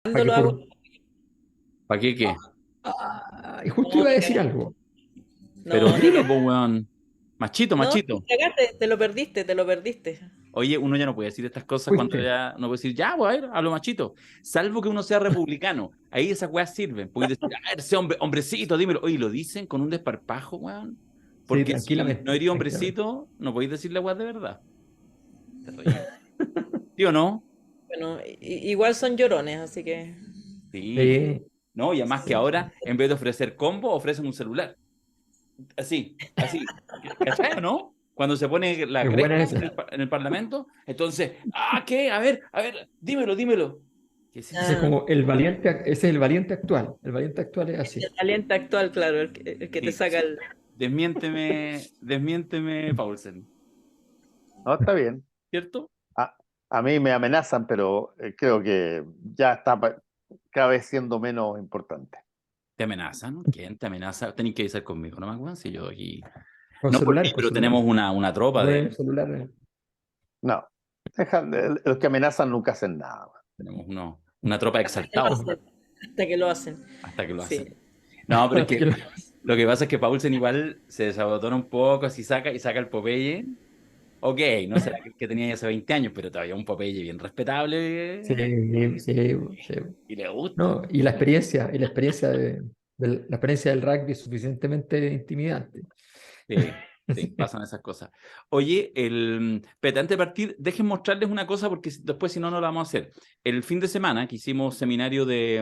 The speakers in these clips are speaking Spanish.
¿Para qué Lo hago. ¿Para qué qué? Ah, Y justo no, iba a te decir cagaste. algo. Pero No, te dilo, cagaste. pues, weón. Machito, No, machito. te cagaste, te lo perdiste, te lo perdiste. Oye, uno ya no puede decir estas cosas cuando Fuiste. ya no puede decir, ya, pues, a ver, hablo machito. Salvo que uno sea republicano. Ahí esas weas sirven. Puedes decir, a ver, ese hombrecito, dímelo. Oye, lo dicen con un desparpajo, weón. Sí, Porque si no tranquilamente, eres tranquilamente. hombrecito, no podéis decir la wea de verdad. Terrible. ¿Sí o no? Bueno, igual son llorones, así que Sí. Sí, No, y además que ahora, en vez de ofrecer combo, ofrecen un celular. Así, así. ¿Cachai o no? Cuando se pone la es buena cresta en esa. en el Parlamento, entonces, ¿qué? A ver, dímelo, dímelo. ¿Qué es Ese es eso? ah, como el valiente, ese es el valiente actual. El valiente actual es así. el aliento actual, claro, el que te Sí. saca el. Desmiénteme, Paulsen, No, está bien. ¿cierto? A, a mí me amenazan, pero creo que ya está cada vez siendo menos importante. Te amenazan, ¿quién te amenaza? Tenéis que avisar conmigo, ¿no me acuerdo? Si yo aquí. Con No por mí, celulares, con pero tenemos celulares. una tropa Ponen de. el celular. No, los que amenazan nunca hacen nada. Tenemos una tropa de Hasta que lo exaltados hacen. Hasta que lo hacen. hasta que lo Sí. hacen. No, pero es Hasta que que lo que pasa es que Paulsen igual se desabotona un poco, así saca y saca el Popeye. Ok, no será que tenía ya hace 20 años, pero todavía un Popeye bien Sí, respetable sí, sí. y le gusta. No, y la experiencia la experiencia del rugby es suficientemente intimidante. Sí, sí, Sí. pasan esas cosas. Oye, espérate, antes de partir, dejen mostrarles una cosa porque después si no, no la vamos a hacer. El fin de semana que hicimos seminario de,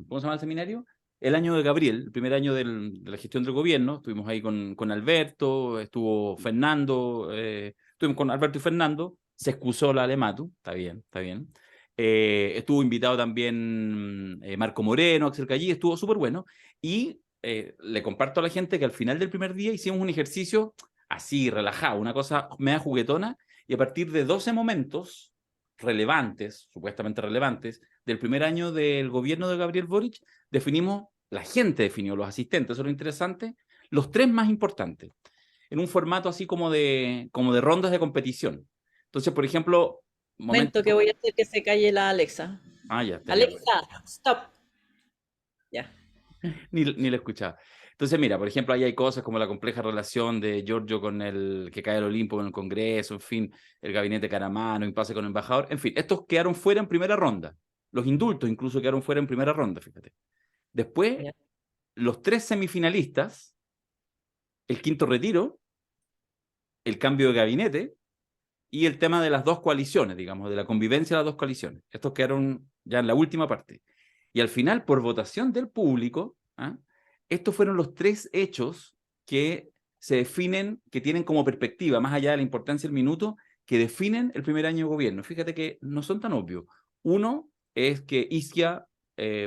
¿cómo se llama el seminario? El año de Gabriel, el primer año de la gestión del gobierno. Estuvimos ahí con Alberto, estuvo Fernando, estuvimos con Alberto y Fernando. Se excusó la Alematu, está bien, está bien. Estuvo invitado también Marco Moreno, Axel Callí, estuvo súper bueno. Y le comparto a la gente que al final del primer día hicimos un ejercicio así, relajado, una cosa media juguetona, y a partir de 12 momentos relevantes, supuestamente relevantes, del primer año del gobierno de Gabriel Boric, definimos, la gente definió, los asistentes, eso es lo interesante, los tres más importantes, en un formato así como de rondas de competición. Entonces, por ejemplo, Momento que momento... voy a hacer que se calle la Alexa. Ah, ya, estaría bueno. Alexa, stop. Ya. Ni lo escuchaba. Entonces, mira, por ejemplo, ahí hay cosas como la compleja relación de Giorgio con el que cae al Olimpo en el Congreso, en fin, el gabinete Caramano, impasse con el embajador, en fin, estos quedaron fuera en primera ronda. Los indultos incluso quedaron fuera en primera ronda, fíjate. Después, Ya. los tres semifinalistas, el quinto retiro, el cambio de gabinete y el tema de las dos coaliciones, digamos, de la convivencia de las dos coaliciones. Estos quedaron ya en la última parte. Y al final, por votación del público, estos fueron los tres hechos que se definen, que tienen como perspectiva, más allá de la importancia del minuto, que definen el primer año de gobierno. Fíjate que no son tan obvios. Uno es que Isquia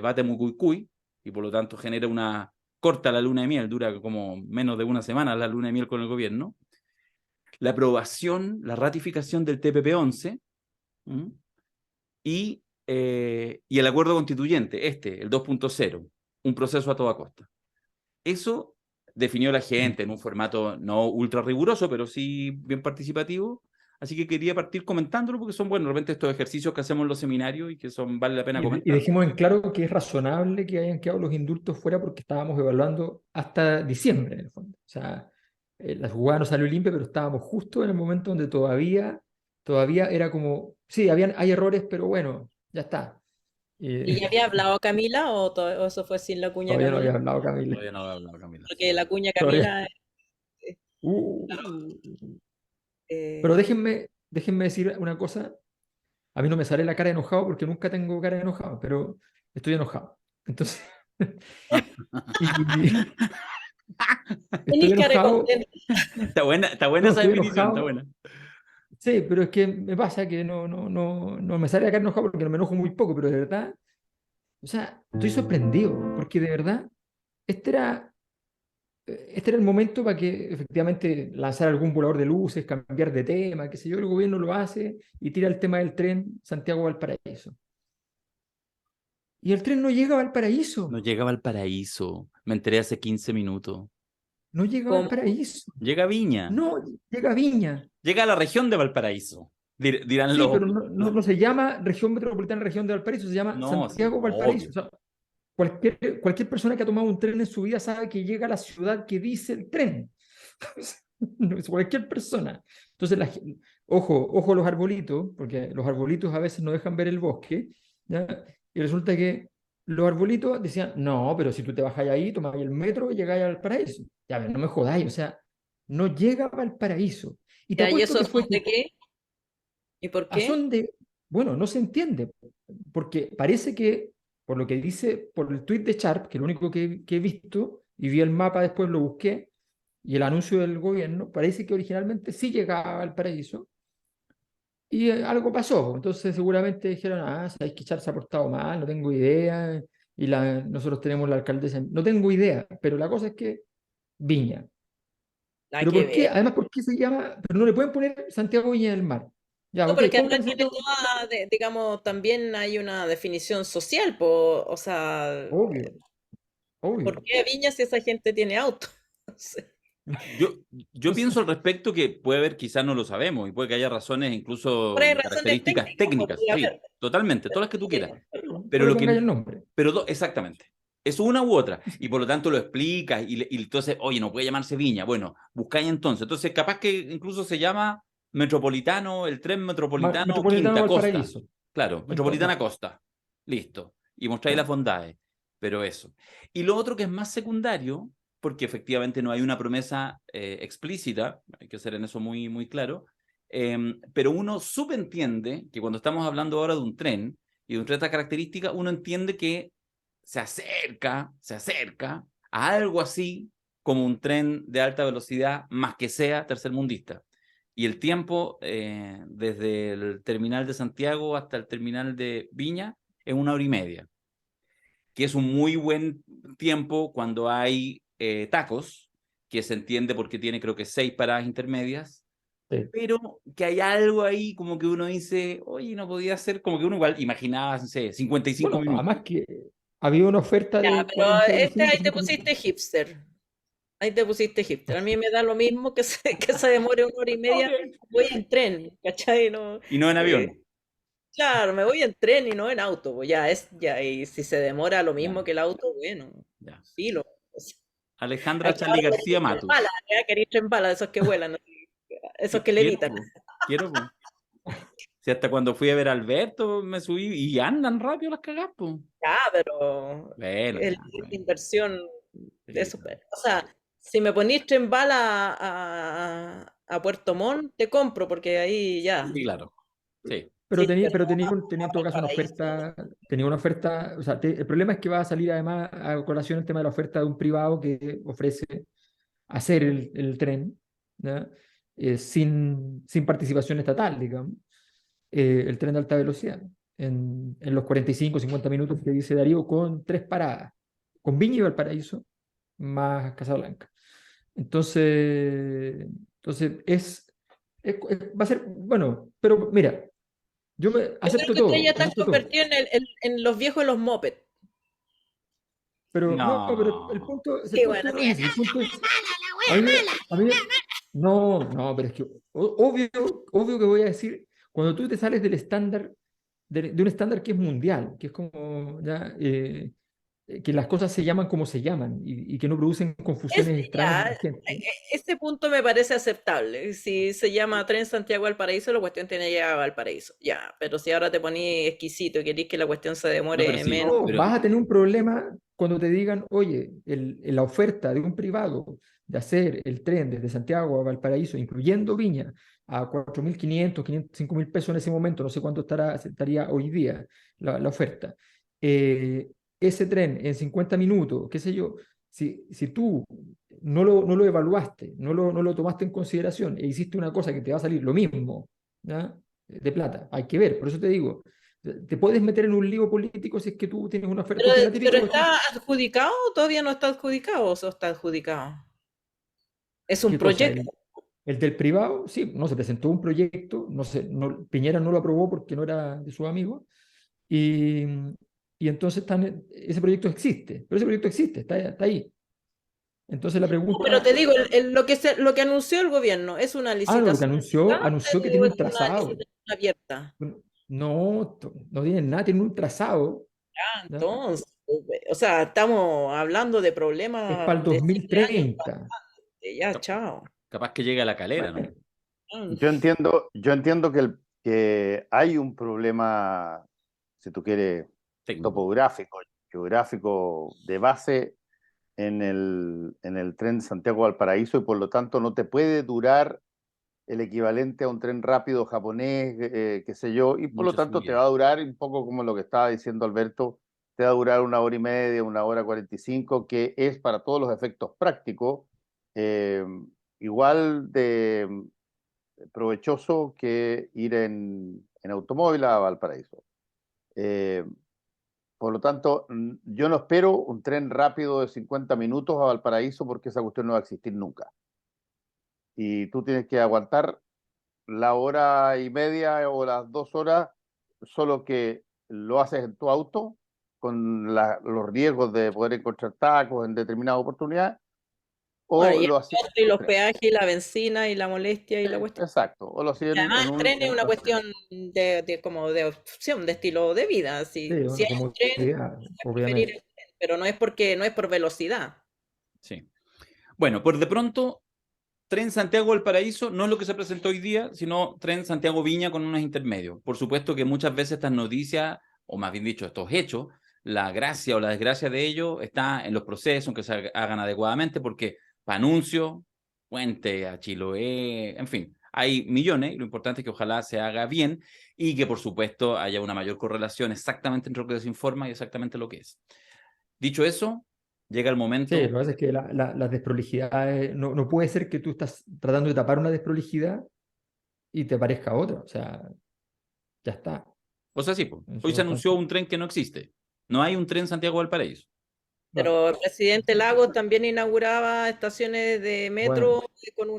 bate Mucuicuy y por lo tanto genera una corta la luna de miel, dura como menos de una semana la luna de miel con el gobierno. La aprobación, la ratificación del TPP-11 y el acuerdo constituyente, el 2.0, un proceso a toda costa. Eso definió la gente en un formato no ultra riguroso, pero sí bien participativo. Así que quería partir comentándolo porque son, bueno, de repente estos ejercicios que hacemos en los seminarios y que vale la pena Y comentar. dejemos en claro que es razonable que hayan quedado los indultos fuera porque estábamos evaluando hasta diciembre, en el fondo. O sea, la jugada no salió limpia, pero estábamos justo en el momento donde todavía era como, sí, hay errores, pero bueno, ya está. ¿Y ya había hablado Camila o eso fue sin la cuña Todavía no Camila? había hablado Camila. Todavía no he hablado, Camila. Porque la cuña Todavía. Camila, eh, Pero eh, déjenme decir una cosa. A mí no me sale la cara de enojado porque nunca tengo cara de enojado, pero estoy enojado. Entonces, y estoy tenés cara de enojado. contenta. Está buena No, esa estoy definición, está enojado. buena. Sí, pero es que me pasa que no me sale la cara enojado porque no me enojo muy poco, pero de verdad, o sea, estoy sorprendido porque de verdad, este era, este era el momento para que efectivamente lanzar algún volador de luces, cambiar de tema, qué sé yo, el gobierno lo hace y tira el tema del tren Santiago-Valparaíso. Y el tren no llega a No Valparaíso, llegaba al paraíso. Me enteré hace 15 minutos. no llega a ¿Cómo? Valparaíso, Llega a Viña. no llega a Viña. Llega a la región de Valparaíso. Dirán Sí, los... pero no se llama región metropolitana, región de Valparaíso, se llama No, sí, Santiago Valparaíso. obvio. O sea, cualquier persona que ha tomado un tren en su vida sabe que llega a la ciudad que dice el tren. No, es cualquier persona. Entonces, ojo los arbolitos, porque los arbolitos a veces no dejan ver el bosque, ¿ya? Y resulta que los arbolitos decían, no, pero si tú te bajas ahí, tomas el metro y llegáis al paraíso. Ya, no me jodáis, o sea, no llega al paraíso. Y te Ya, ¿y apuesto eso que son fue de qué? ¿Y por a qué? son de, bueno, no se entiende, porque parece que, por lo que dice, por el tuit de Sharp, que es lo único que he visto, y vi el mapa después, lo busqué, y el anuncio del gobierno, parece que originalmente sí llegaba al paraíso, y algo pasó. Entonces seguramente dijeron, sabéis que Sharp se ha portado mal, no tengo idea, y nosotros tenemos la alcaldesa, no tengo idea, pero la cosa es que Viña. Nada ¿Pero que por qué? ver. Además, ¿por qué se llama? Pero no le pueden poner Santiago Viña del Mar. Ya, No, ok, pero es que además pongan tiene Santiago, toda, digamos, también hay una definición social, o sea, obvio, ¿por obvio. qué Viña si esa gente tiene auto? Sí. Yo, yo Entonces, pienso al respecto que puede haber, quizás no lo sabemos, y puede que haya razones Por incluso ahí de razones características técnicas, técnicas, podría sí, haber. totalmente, todas las que tú quieras. Pero no le lo pongáis que, el nombre. exactamente, es una u otra, y por lo tanto lo explicas, y entonces, oye, no puede llamarse Viña, bueno, buscáis entonces capaz que incluso se llama Metropolitano, el tren Metropolitano Metropolitano Quinta Costa, Valparaíso. claro, Metropolitana Ya, Costa, listo, y mostráis las ya. bondades, pero eso. Y lo otro que es más secundario, porque efectivamente no hay una promesa explícita, hay que ser en eso muy, muy claro, pero uno subentiende que cuando estamos hablando ahora de un tren y de un tren de esta característica, uno entiende que se acerca a algo así como un tren de alta velocidad, más que sea tercermundista. Y el tiempo desde el terminal de Santiago hasta el terminal de Viña es 1 hora y media, que es un muy buen tiempo cuando hay tacos, que se entiende porque tiene creo que 6 paradas intermedias, Sí. pero que hay algo ahí como que uno dice, oye, no podía ser, como que uno igual imaginaba, no sé, 55 Bueno, minutos. además que había una oferta Ya, de pero ahí 45, te 50 minutos. pusiste hipster. Ahí te pusiste hipster. A mí me da lo mismo que que se demore 1 hora y media. Okay. Voy en tren, ¿cachai? No, Y no en eh, avión. claro, me voy en tren y no en auto. Pues ya, y si se demora lo Ya, mismo que el auto, bueno, ya. filo. O sea, Alejandra aquí Charlie ahora García queréis tren bala, Matus. ya queréis tren bala, esos que vuelan, esos que Quiero, levitan. po, quiero, po. Si hasta cuando fui a ver a Alberto me subí y andan rápido las cagas, po. Ya, pero Bueno, ya, la inversión de sí, eso. O sea, si me ponís tren bala a Puerto Montt, te compro, porque ahí ya. sí, claro. Sí. Pero Sí, tenía, pero pero tenía, a tenía en todo caso una Valparaíso. oferta, tenía una oferta, o sea, el problema es que va a salir además a colación el tema de la oferta de un privado que ofrece hacer el tren, ¿ya? Sin participación estatal, digamos, el tren de alta velocidad, en los 45, 50 minutos que dice Darío, con 3 paradas, con Viña y Valparaíso, más Casablanca. Entonces va a ser, bueno, pero mira, yo Yo creo acepto que ustedes ya todo, están acepto todo. convertidos en los viejos de los moped. Pero no, pero No. el Sí, bueno, punto no es ese. El punto es, a mí, a mí, no, pero es que obvio que voy a decir, cuando tú te sales del estándar, de un estándar que es mundial, que es como, ya, que las cosas se llaman como se llaman y que no producen confusiones extrañas en ya, la gente. ese punto me parece aceptable. Si se llama Tren Santiago al Paraíso, la cuestión tiene que llegar al paraíso. Ya, pero si ahora te ponís exquisito y querés que la cuestión se No, pero demore sí, menos. No, pero vas a tener un problema cuando te digan, oye, la oferta de un privado de hacer el tren desde Santiago a Valparaíso, incluyendo Viña, a 4.500, 5.000 pesos en ese momento, no sé cuánto estaría hoy día la oferta. Eh, Ese tren en 50 minutos, qué sé yo, si tú no lo evaluaste, no lo tomaste en consideración e hiciste una cosa que te va a salir lo mismo, ¿ya? De plata, hay que ver, por eso te digo, te puedes meter en un lío político si es que tú tienes una oferta, Pero, porque la pero típica cuestión, ¿está adjudicado o todavía no está adjudicado o eso está adjudicado? Es un ¿qué cosa? proyecto. El del privado, sí, no se presentó un proyecto, no sé, Piñera no lo aprobó porque no era de sus amigos, y, y entonces ese proyecto existe, pero ese proyecto existe, está ahí. Entonces la No, pero te pregunta, digo, lo que anunció el gobierno es una no, lo que licitación anunció, pública, anunció que tiene un es una trazado. abierta. No, no tienen nada, tienen un trazado. ¿Ya? Entonces, o sea, estamos hablando de Es problemas para el de 7 años 2030. para ya, chao. Capaz que llegue a la calera, ¿no? Bueno, Mm. Yo entiendo que hay un problema, si tú quieres, Técnico. topográfico, geográfico de base en el tren Santiago-Valparaíso y por lo tanto no te puede durar el equivalente a un tren rápido japonés, qué sé yo, y por lo Mucha tanto te subida. va a durar un poco como lo que estaba diciendo Alberto, te va a durar 1 hora y media, 1 hora 45, que es para todos los efectos prácticos eh, igual de provechoso que ir en automóvil a Valparaíso. Eh, por lo tanto, yo no espero un tren rápido de 50 minutos a Valparaíso porque esa cuestión no va a existir nunca. Y tú tienes que aguantar la 1 hora y media o las 2 horas, solo que lo haces en tu auto con los riesgos de poder encontrar tacos en determinada oportunidad, Bueno, o y el lo hacías costo y en los tren. peajes y la benzina y la molestia y la cuestión. Exacto, o lo hacías Y además en el tren es en una una cuestión de como de opción, de estilo de vida. sí, Si una hay un tren, comodidad, puedes preferir obviamente. el tren, pero no es por velocidad. Sí. Bueno, por de pronto, Tren Santiago-Valparaíso no es lo que se presentó hoy día, sino Tren Santiago-Viña con unos intermedios. Por supuesto que muchas veces estas noticias, o más bien dicho, estos hechos, la gracia o la desgracia de ellos está en los procesos, en que se hagan adecuadamente, porque para anuncios, Puente, a Chiloé, en fin, hay millones, y lo importante es que ojalá se haga bien y que por supuesto haya una mayor correlación exactamente entre lo que se informa y exactamente lo que es. Dicho eso, llega el Sí, momento. lo que pasa es que las desprolijidades, no puede ser que tú estás tratando de tapar una desprolijidad y te parezca otra. O sea, ya está. O sea, sí, po. Hoy Eso se es tan anunció un tren que no existe. No hay un tren Santiago-Valparaíso. claro. Pero el presidente Lagos también inauguraba estaciones de Bueno, metro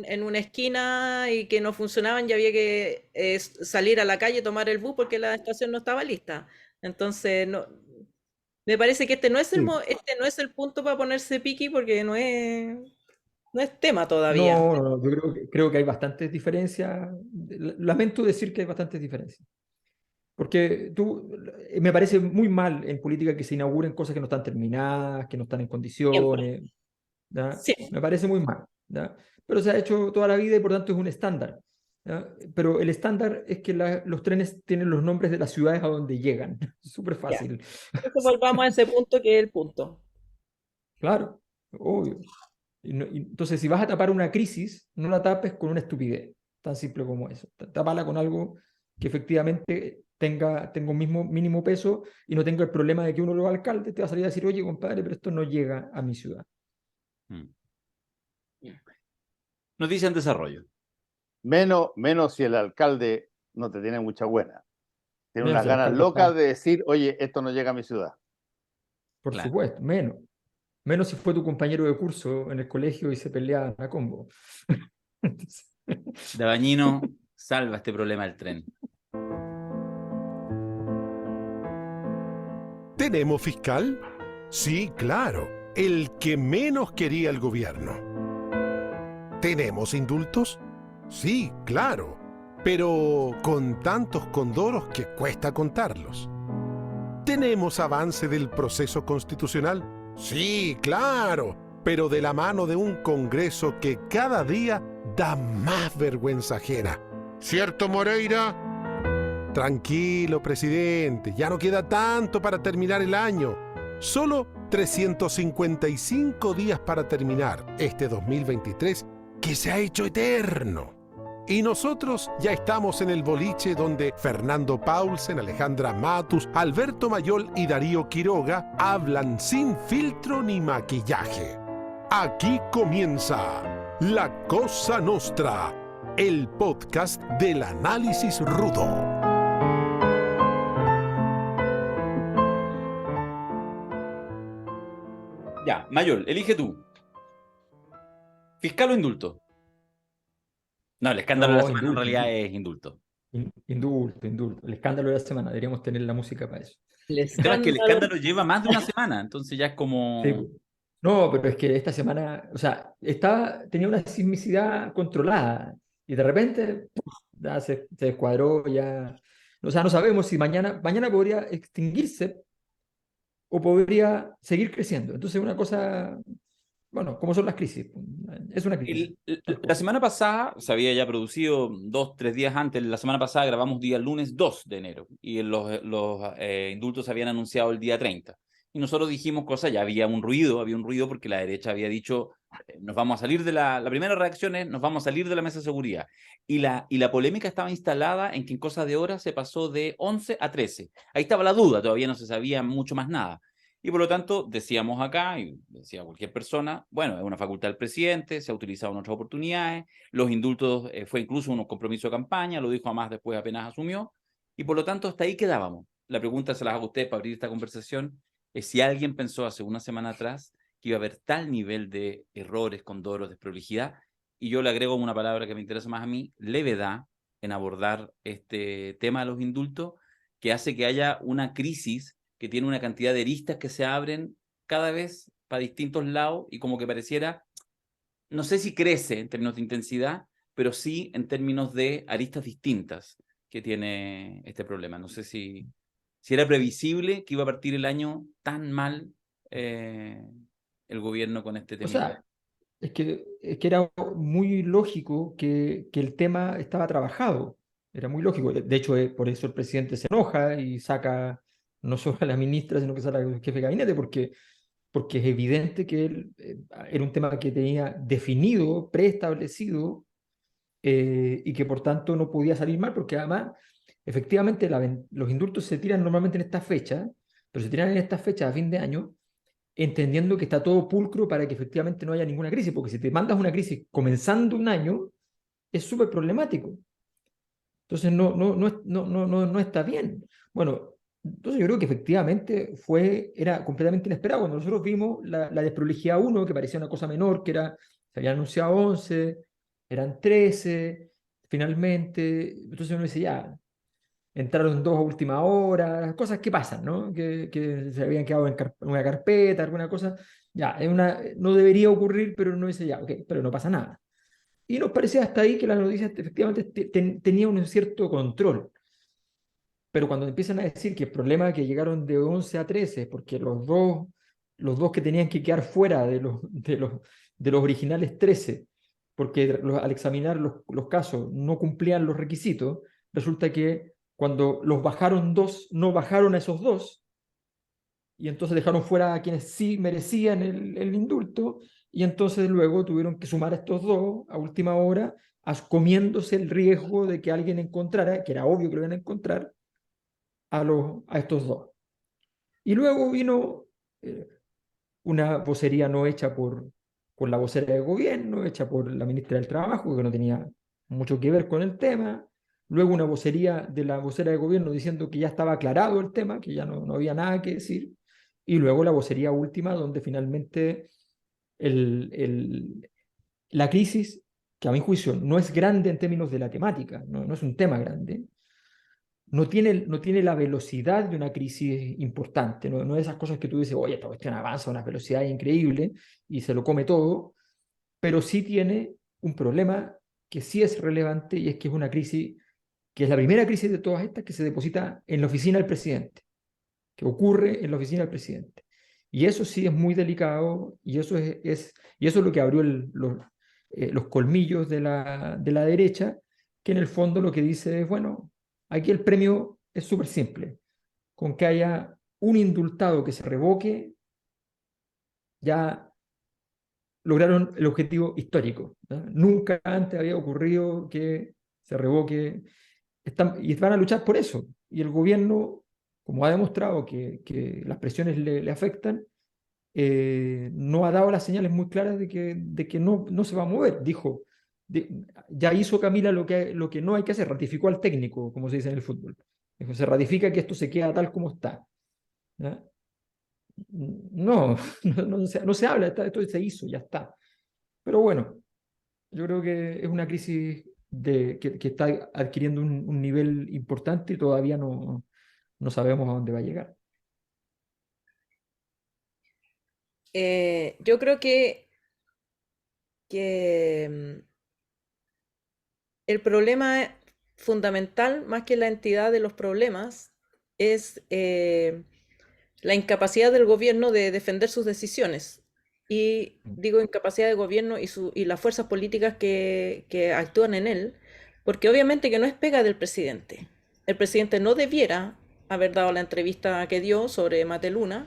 en una esquina y que no funcionaban y había que salir a la calle, tomar el bus porque la estación no estaba lista. Entonces, no, me parece que sí. este no es el punto para ponerse piqui porque no es tema todavía. No, yo creo que hay bastantes diferencias. Lamento decir que hay bastantes diferencias. Porque me parece muy mal en política que se inauguren cosas que no están terminadas, que no están en Siempre. condiciones. ¿Ya? Sí, Me parece muy mal. ¿Ya? Pero se ha hecho toda la vida y por tanto es un estándar. ¿Ya? Pero el estándar es que los trenes tienen los nombres de las ciudades a donde llegan. Súper ya. fácil. Entonces volvamos a ese punto que es el punto. Claro, obvio. Entonces, si vas a tapar una crisis, no la tapes con una estupidez, tan simple como eso. Tápala con algo que efectivamente tenga un mismo mínimo peso y no tenga el problema de que uno, los alcaldes, te va a salir a decir, oye, compadre, pero esto no llega a mi ciudad. Mm. Noticia en desarrollo. Menos si el alcalde no te tiene mucha buena. Tiene Menos unas si el ganas alcalde locas está, de decir, oye, esto no llega a mi ciudad. por Claro. supuesto, menos. Menos si fue tu compañero de curso en el colegio y se peleaban a combo. Entonces, Dabañino salva este problema del tren. ¿Tenemos fiscal? Sí, claro, el que menos quería el gobierno. ¿Tenemos indultos? Sí, claro, pero con tantos condoros que cuesta contarlos. ¿Tenemos avance del proceso constitucional? Sí, claro, pero de la mano de un Congreso que cada día da más vergüenza ajena. ¿Cierto, Moreira? Tranquilo, presidente, ya no queda tanto para terminar el año. Solo 355 días para terminar este 2023 que se ha hecho eterno. Y nosotros ya estamos en el boliche donde Fernando Paulsen, Alejandra Matus, Alberto Mayol y Darío Quiroga hablan sin filtro ni maquillaje. Aquí comienza La Cosa Nostra, el podcast del análisis rudo. Ya, Mayol, elige tú. ¿Fiscal o indulto? No, el escándalo de la no, semana en indulto, realidad es indulto. indulto. El escándalo de la semana, deberíamos tener la música para eso. El El tema es que el escándalo. escándalo lleva más de una semana, entonces ya es Sí, como... no, pero es que esta semana, o sea, tenía una sismicidad controlada y de repente, ¡pum! ya se descuadró, ya. O sea, no sabemos si mañana podría extinguirse o podría seguir creciendo. Entonces, una cosa, bueno, como son las crisis, es una crisis, tal La cual. semana pasada se había ya producido 2, 3 días antes. La semana pasada grabamos día lunes 2 de enero y los indultos se habían anunciado el día 30. Y nosotros dijimos cosas, ya había un ruido porque la derecha había dicho, nos vamos a salir de la primera reacción es, nos vamos a salir de la mesa de seguridad. Y la polémica estaba instalada en que en cosas de horas se pasó de 11 a 13. Ahí estaba la duda, todavía no se sabía mucho más nada. Y por lo tanto, decíamos acá, y decía cualquier persona, bueno, es una facultad del presidente, se ha utilizado en otras oportunidades, los indultos fue incluso un compromiso de campaña, lo dijo Hamás después apenas asumió, y por lo tanto hasta ahí quedábamos. La pregunta se la hago a usted para abrir esta conversación, es si alguien pensó hace una semana atrás que iba a haber tal nivel de errores, condoros, desprolijidad, y yo le agrego una palabra que me interesa más a mí, levedad, en abordar este tema de los indultos, que hace que haya una crisis que tiene una cantidad de aristas que se abren cada vez para distintos lados y como que pareciera, no sé si crece en términos de intensidad, pero sí en términos de aristas distintas que tiene este problema. No sé si era previsible que iba a partir el año tan mal eh, el gobierno con este O tema. sea, es que era muy lógico que el tema estaba trabajado. Era muy lógico. De hecho, por eso el presidente se enoja y saca no solo a la ministra, sino que saca al jefe de gabinete, porque es evidente que él, era un tema que tenía definido, preestablecido, y que por tanto no podía salir mal, porque además, efectivamente, los indultos se tiran normalmente en esta fecha, pero se tiran en esta fecha a fin de año, entendiendo que está todo pulcro para que efectivamente no haya ninguna crisis, porque si te mandas una crisis comenzando un año, es súper problemático. Entonces no está bien. Bueno, entonces yo creo que efectivamente era completamente inesperado. Cuando nosotros vimos la desprolijidad 1, que parecía una cosa menor, que era, se había anunciado 11, eran 13, finalmente, entonces uno dice, ya, entraron 2 a última hora, cosas que pasan, ¿no? Que se habían quedado en una carpeta, alguna cosa, ya, no debería ocurrir, pero uno dice, ya, ok, pero no pasa nada. Y nos parecía hasta ahí que la noticia efectivamente tenía un cierto control. Pero cuando empiezan a decir que el problema es que llegaron de 11 a 13, porque los dos que tenían que quedar fuera de los originales 13, porque al examinar los casos no cumplían los requisitos, resulta que cuando los bajaron 2, no bajaron a esos 2, y entonces dejaron fuera a quienes sí merecían el indulto, y entonces luego tuvieron que sumar a estos 2 a última hora, comiéndose el riesgo de que alguien encontrara, que era obvio que lo iban a encontrar, a estos 2. Y luego vino, una vocería no hecha por la vocera de gobierno, hecha por la ministra del Trabajo, que no tenía mucho que ver con el tema. Luego una vocería de la vocera de gobierno diciendo que ya estaba aclarado el tema, que ya no había nada que decir. Y luego la vocería última, donde finalmente el, el, la crisis, que a mi juicio no es grande en términos de la temática, no es un tema grande, no tiene la velocidad de una crisis importante, no es esas cosas que tú dices, oye, esta cuestión avanza a una velocidad increíble y se lo come todo, pero sí tiene un problema que sí es relevante, y es que es una crisis, que es la primera crisis de todas estas que se deposita en la oficina del presidente, que ocurre en la oficina del presidente. Y eso sí es muy delicado, y eso es lo que abrió los colmillos de la derecha, que en el fondo lo que dice es, bueno, aquí el premio es súper simple. Con que haya un indultado que se revoque, ya lograron el objetivo histórico, ¿no? Nunca antes había ocurrido que se revoque. Y van a luchar por eso. Y el gobierno, como ha demostrado que las presiones le afectan, no ha dado las señales muy claras de que no se va a mover. Dijo, ya hizo Camila lo que no hay que hacer, ratificó al técnico, como se dice en el fútbol. Dijo, se ratifica que esto se queda tal como está. ¿Ya? No, no se habla, esto se hizo, ya está. Pero bueno, yo creo que es una crisis que está adquiriendo un nivel importante y todavía no sabemos a dónde va a llegar. Yo creo que el problema fundamental, más que la entidad de los problemas, es la incapacidad del gobierno de defender sus decisiones. Y digo incapacidad de gobierno y las fuerzas políticas que actúan en él, porque obviamente que no es pega del presidente. El presidente no debiera haber dado la entrevista que dio sobre Mateluna,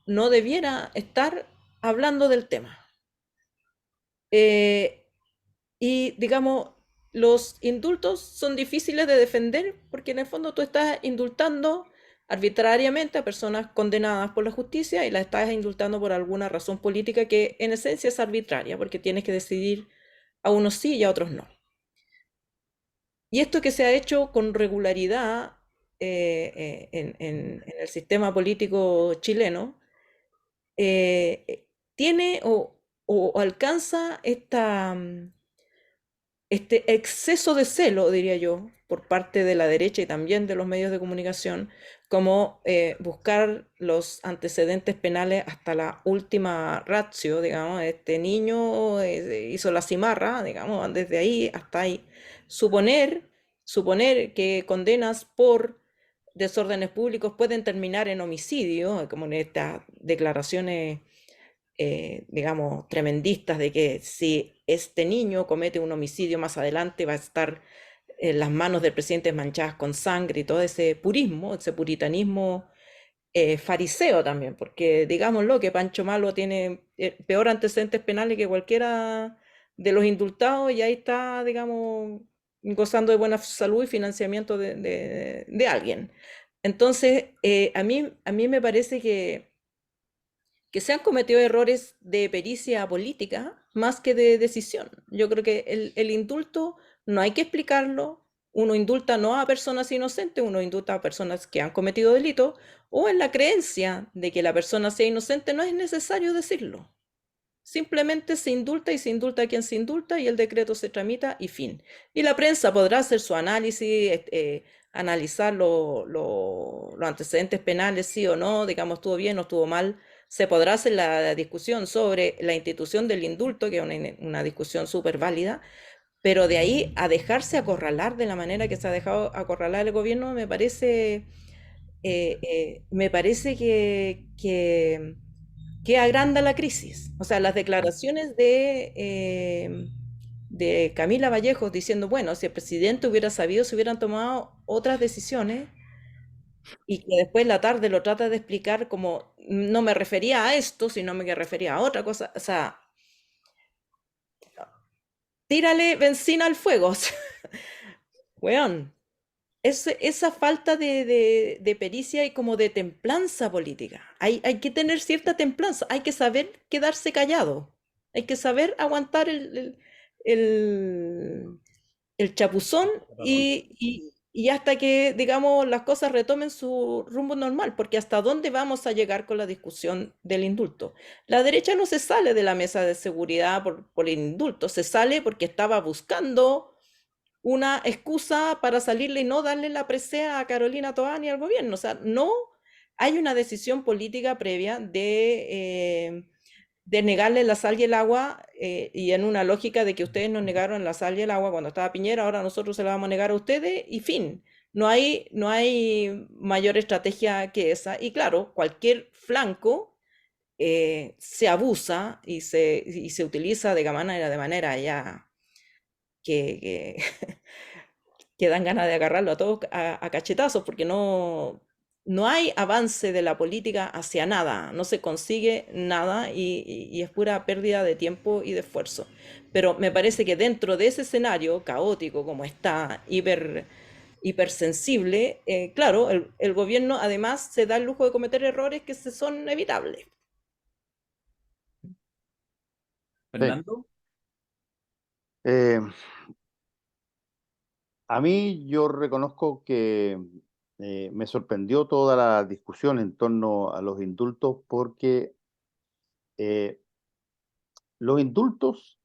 no debiera estar hablando del tema. Y digamos, los indultos son difíciles de defender porque en el fondo tú estás indultando arbitrariamente a personas condenadas por la justicia y las estás indultando por alguna razón política que en esencia es arbitraria porque tienes que decidir a unos sí y a otros no. Y esto que se ha hecho con regularidad en el sistema político chileno tiene o alcanza este exceso de celo, diría yo, por parte de la derecha y también de los medios de comunicación, como buscar los antecedentes penales hasta la última ratio, digamos, este niño hizo la cimarra, digamos, desde ahí hasta ahí. Suponer que condenas por desórdenes públicos pueden terminar en homicidio, como en estas declaraciones digamos, tremendistas de que si este niño comete un homicidio más adelante va a estar en las manos del presidente manchadas con sangre y todo ese purismo, ese puritanismo fariseo también, porque digámoslo que Pancho Malo tiene peor antecedentes penales que cualquiera de los indultados y ahí está, digamos, gozando de buena salud y financiamiento de alguien. Entonces, a mí me parece que se han cometido errores de pericia política más que de decisión. Yo creo que el indulto no hay que explicarlo. Uno indulta no a personas inocentes, uno indulta a personas que han cometido delitos, o en la creencia de que la persona sea inocente no es necesario decirlo. Simplemente se indulta y se indulta a quien se indulta y el decreto se tramita y fin. Y la prensa podrá hacer su análisis, analizar los antecedentes penales, sí o no, digamos, estuvo bien o estuvo mal. Se podrá hacer la discusión sobre la institución del indulto, que es una discusión súper válida, pero de ahí a dejarse acorralar de la manera que se ha dejado acorralar el gobierno, me parece que agranda la crisis. O sea, las declaraciones de Camila Vallejos diciendo, bueno, si el presidente hubiera sabido, se hubieran tomado otras decisiones, y que después la tarde lo trata de explicar como no me refería a esto, sino me refería a otra cosa. O sea, tírale benzina al fuego. O sea, weón, esa falta de pericia y como de templanza política. Hay que tener cierta templanza, hay que saber quedarse callado, hay que saber aguantar el chapuzón y hasta que, digamos, las cosas retomen su rumbo normal, porque hasta dónde vamos a llegar con la discusión del indulto. La derecha no se sale de la mesa de seguridad por el indulto, se sale porque estaba buscando una excusa para salirle y no darle la presea a Carolina Toá ni al gobierno. O sea, no hay una decisión política previa de negarle la sal y el agua y en una lógica de que ustedes nos negaron la sal y el agua cuando estaba Piñera, ahora nosotros se la vamos a negar a ustedes y fin. No hay mayor estrategia que esa. Y claro, cualquier flanco se abusa y se utiliza de manera ya que, que dan ganas de agarrarlo a todos a cachetazos, porque no hay avance de la política hacia nada, no se consigue nada y es pura pérdida de tiempo y de esfuerzo. Pero me parece que dentro de ese escenario caótico como está, hipersensible, claro, el gobierno además se da el lujo de cometer errores que son evitables. Fernando. A mí yo reconozco que me sorprendió toda la discusión en torno a los indultos porque los indultos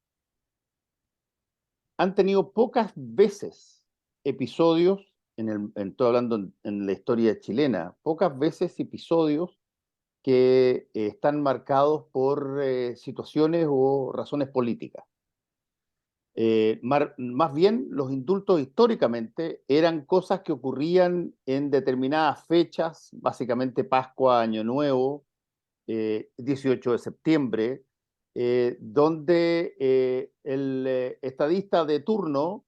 han tenido pocas veces episodios, estoy hablando en la historia chilena, pocas veces episodios que están marcados por situaciones o razones políticas. Más bien, los indultos históricamente eran cosas que ocurrían en determinadas fechas, básicamente Pascua, Año Nuevo, 18 de septiembre, donde el estadista de turno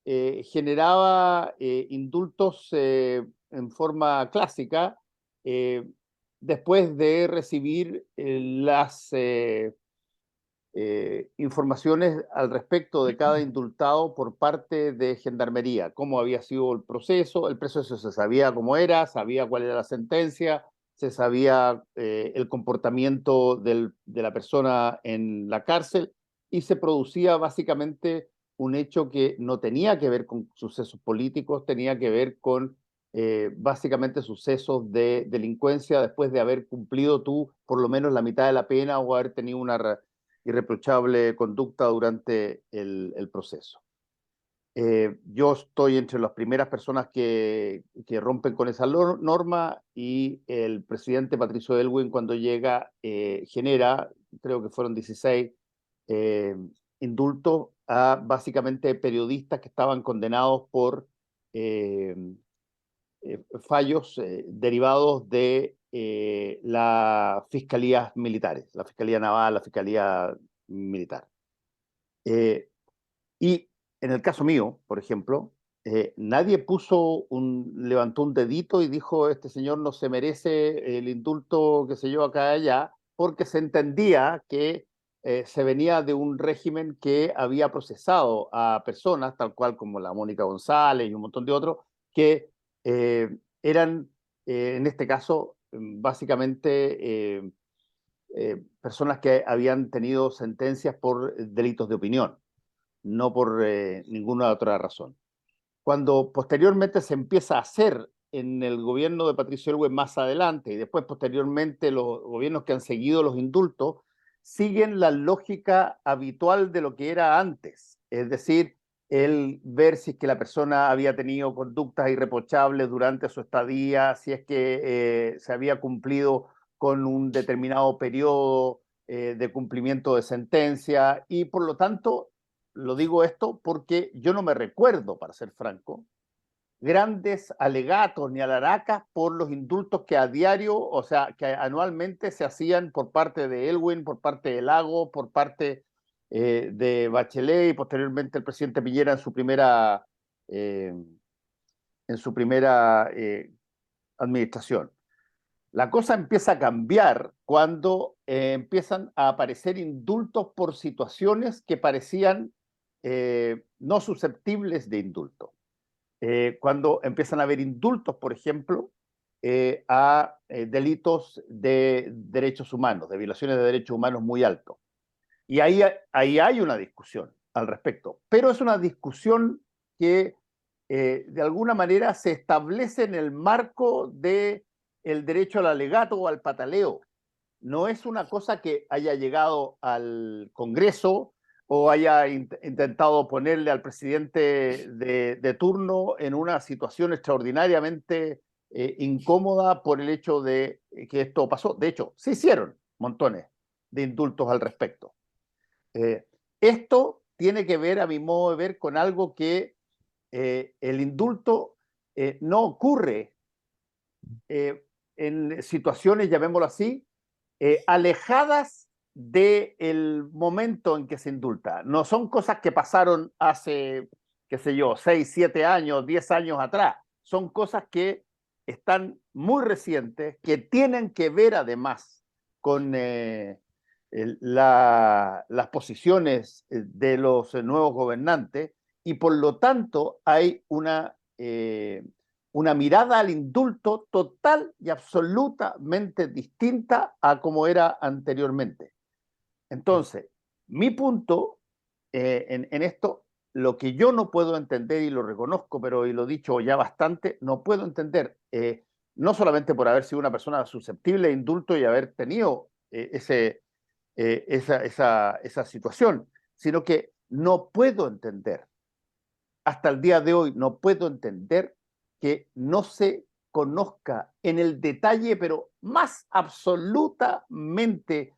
generaba indultos en forma clásica después de recibir las informaciones al respecto de cada indultado por parte de Gendarmería, cómo había sido el proceso se sabía cómo era, sabía cuál era la sentencia, se sabía el comportamiento de la persona en la cárcel y se producía básicamente un hecho que no tenía que ver con sucesos políticos, tenía que ver con básicamente sucesos de delincuencia después de haber cumplido tú por lo menos la mitad de la pena o haber tenido una irreprochable conducta durante el proceso. Yo estoy entre las primeras personas que rompen con esa norma y el presidente Patricio Aylwin cuando llega genera, creo que fueron 16 indultos a básicamente periodistas que estaban condenados por fallos derivados de las fiscalías militares, la Fiscalía Naval, la Fiscalía Militar. Y en el caso mío, por ejemplo, nadie levantó un dedito y dijo, este señor no se merece el indulto, qué sé yo, acá y allá, porque se entendía que se venía de un régimen que había procesado a personas, tal cual como la Mónica González y un montón de otros, que eran, en este caso, básicamente personas que habían tenido sentencias por delitos de opinión, no por ninguna otra razón. Cuando posteriormente se empieza a hacer en el gobierno de Patricio Aylwin más adelante y después posteriormente los gobiernos que han seguido los indultos, siguen la lógica habitual de lo que era antes, es decir, el ver si es que la persona había tenido conductas irreprochables durante su estadía, si es que se había cumplido con un determinado periodo de cumplimiento de sentencia y por lo tanto, lo digo esto porque yo no me recuerdo, para ser franco, grandes alegatos ni alaracas por los indultos que a diario, o sea, que anualmente se hacían por parte de Aylwin, por parte de Lago, por parte de Bachelet y posteriormente el presidente Piñera en su primera administración. La cosa empieza a cambiar cuando empiezan a aparecer indultos por situaciones que parecían no susceptibles de indulto. Cuando empiezan a haber indultos, por ejemplo, a delitos de derechos humanos, de violaciones de derechos humanos muy altos. Y ahí hay una discusión al respecto, pero es una discusión que de alguna manera se establece en el marco del derecho al alegato o al pataleo. No es una cosa que haya llegado al Congreso o haya intentado ponerle al presidente de turno en una situación extraordinariamente incómoda por el hecho de que esto pasó. De hecho, se hicieron montones de indultos al respecto. Esto tiene que ver, a mi modo de ver, con algo que el indulto no ocurre en situaciones, llamémoslo así, alejadas del momento en que se indulta. No son cosas que pasaron hace, qué sé yo, 6, 7 años, 10 años atrás. Son cosas que están muy recientes, que tienen que ver además con las posiciones de los nuevos gobernantes y por lo tanto hay una mirada al indulto total y absolutamente distinta a como era anteriormente. Entonces, mi punto en esto, lo que yo no puedo entender, y lo reconozco, pero y lo he dicho ya bastante, no puedo entender, no solamente por haber sido una persona susceptible de indulto y haber tenido esa situación, sino que no puedo entender, hasta el día de hoy, no puedo entender que no se conozca en el detalle, pero más absolutamente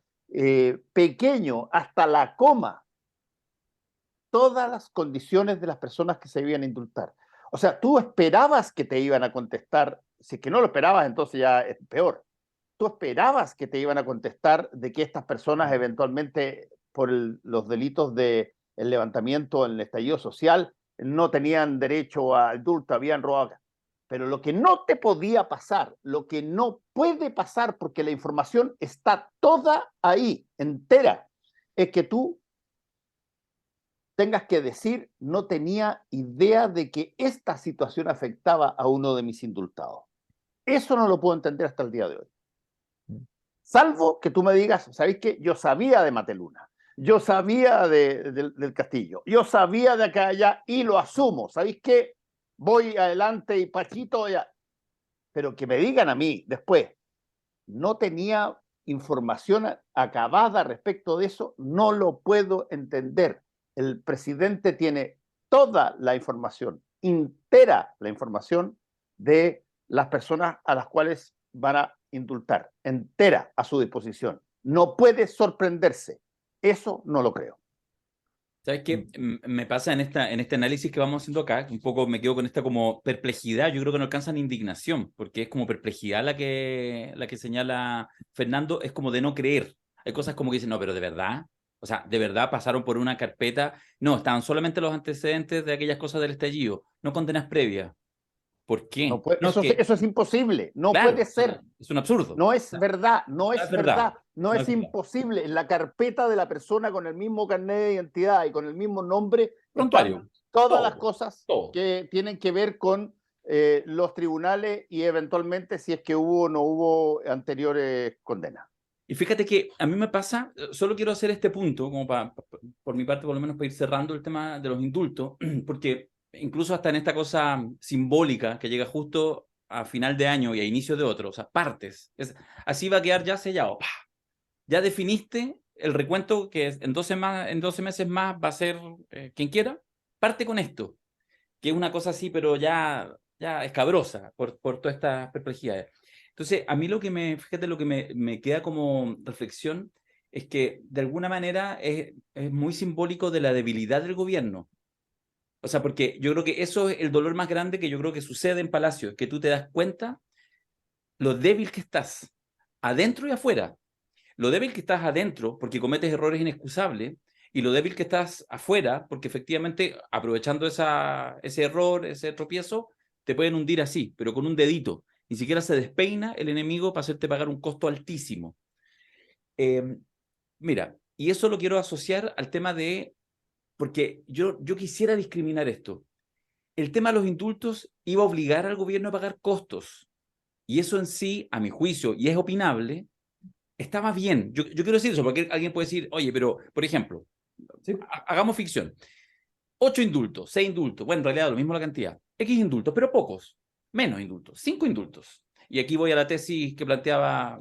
pequeño, hasta la coma, todas las condiciones de las personas que se iban a indultar. O sea, tú esperabas que te iban a contestar, si es que no lo esperabas, entonces ya es peor. Tú esperabas que te iban a contestar de que estas personas eventualmente, por los delitos de el levantamiento en el estallido social, no tenían derecho a indulto, habían robado. Pero lo que no te podía pasar, lo que no puede pasar, porque la información está toda ahí, entera, es que tú tengas que decir, no tenía idea de que esta situación afectaba a uno de mis indultados. Eso no lo puedo entender hasta el día de hoy. Salvo que tú me digas, ¿sabéis qué? Yo sabía de Mateluna, yo sabía del Castillo, yo sabía de acá allá y lo asumo. ¿Sabéis qué? Voy adelante y Pachito ya. Pero que me digan a mí después, no tenía información acabada respecto de eso, no lo puedo entender. El presidente tiene toda la información, entera la información de las personas a las cuales van a indultar, entera a su disposición. No puede sorprenderse. Eso no lo creo. ¿Sabes qué? Me pasa en este análisis que vamos haciendo acá, que un poco me quedo con esta como perplejidad, yo creo que no alcanzan indignación, porque es como perplejidad la que señala Fernando, es como de no creer. Hay cosas como que dicen, no, pero de verdad, o sea, de verdad pasaron por una carpeta, no, estaban solamente los antecedentes de aquellas cosas del estallido, no condenas previas. ¿Por No qué? puede, No, es que, eso es imposible, no claro, puede ser. es un absurdo. No es verdad, no No es es verdad, verdad, no no es es verdad. imposible. En la carpeta de la persona con el mismo carnet de identidad y con el mismo nombre están Prontuario, todas las todo, cosas todo. que tienen que ver con los tribunales y eventualmente si es que hubo o no hubo anteriores condenas. Y fíjate que a mí me pasa, solo quiero hacer este punto, como por mi parte, por lo menos para ir cerrando el tema de los indultos, porque incluso hasta en esta cosa simbólica que llega justo a final de año y a inicio de otro, o sea, partes, así va a quedar ya sellado. ¡Pah! Ya definiste el recuento que en 12 meses más va a ser quien quiera, parte con esto, que es una cosa así, pero ya escabrosa por todas estas perplejidades. Entonces, a mí fíjate, lo que me queda como reflexión es que de alguna manera es muy simbólico de la debilidad del gobierno. O sea, porque yo creo que eso es el dolor más grande que yo creo que sucede en Palacio, que tú te das cuenta lo débil que estás, adentro y afuera. Lo débil que estás adentro, porque cometes errores inexcusables, y lo débil que estás afuera, porque efectivamente, aprovechando ese error, ese tropiezo, te pueden hundir así, pero con un dedito. Ni siquiera se despeina el enemigo para hacerte pagar un costo altísimo. Mira, y eso lo quiero asociar al tema porque yo quisiera discriminar esto. El tema de los indultos iba a obligar al gobierno a pagar costos. Y eso en sí, a mi juicio, y es opinable, estaba bien. Yo quiero decir eso, porque alguien puede decir, oye, pero, por ejemplo, Sí. hagamos ficción. 8 indultos, 6 indultos, bueno, en realidad lo mismo la cantidad. X indultos, pero pocos. Menos indultos, 5 indultos. Y aquí voy a la tesis que planteaba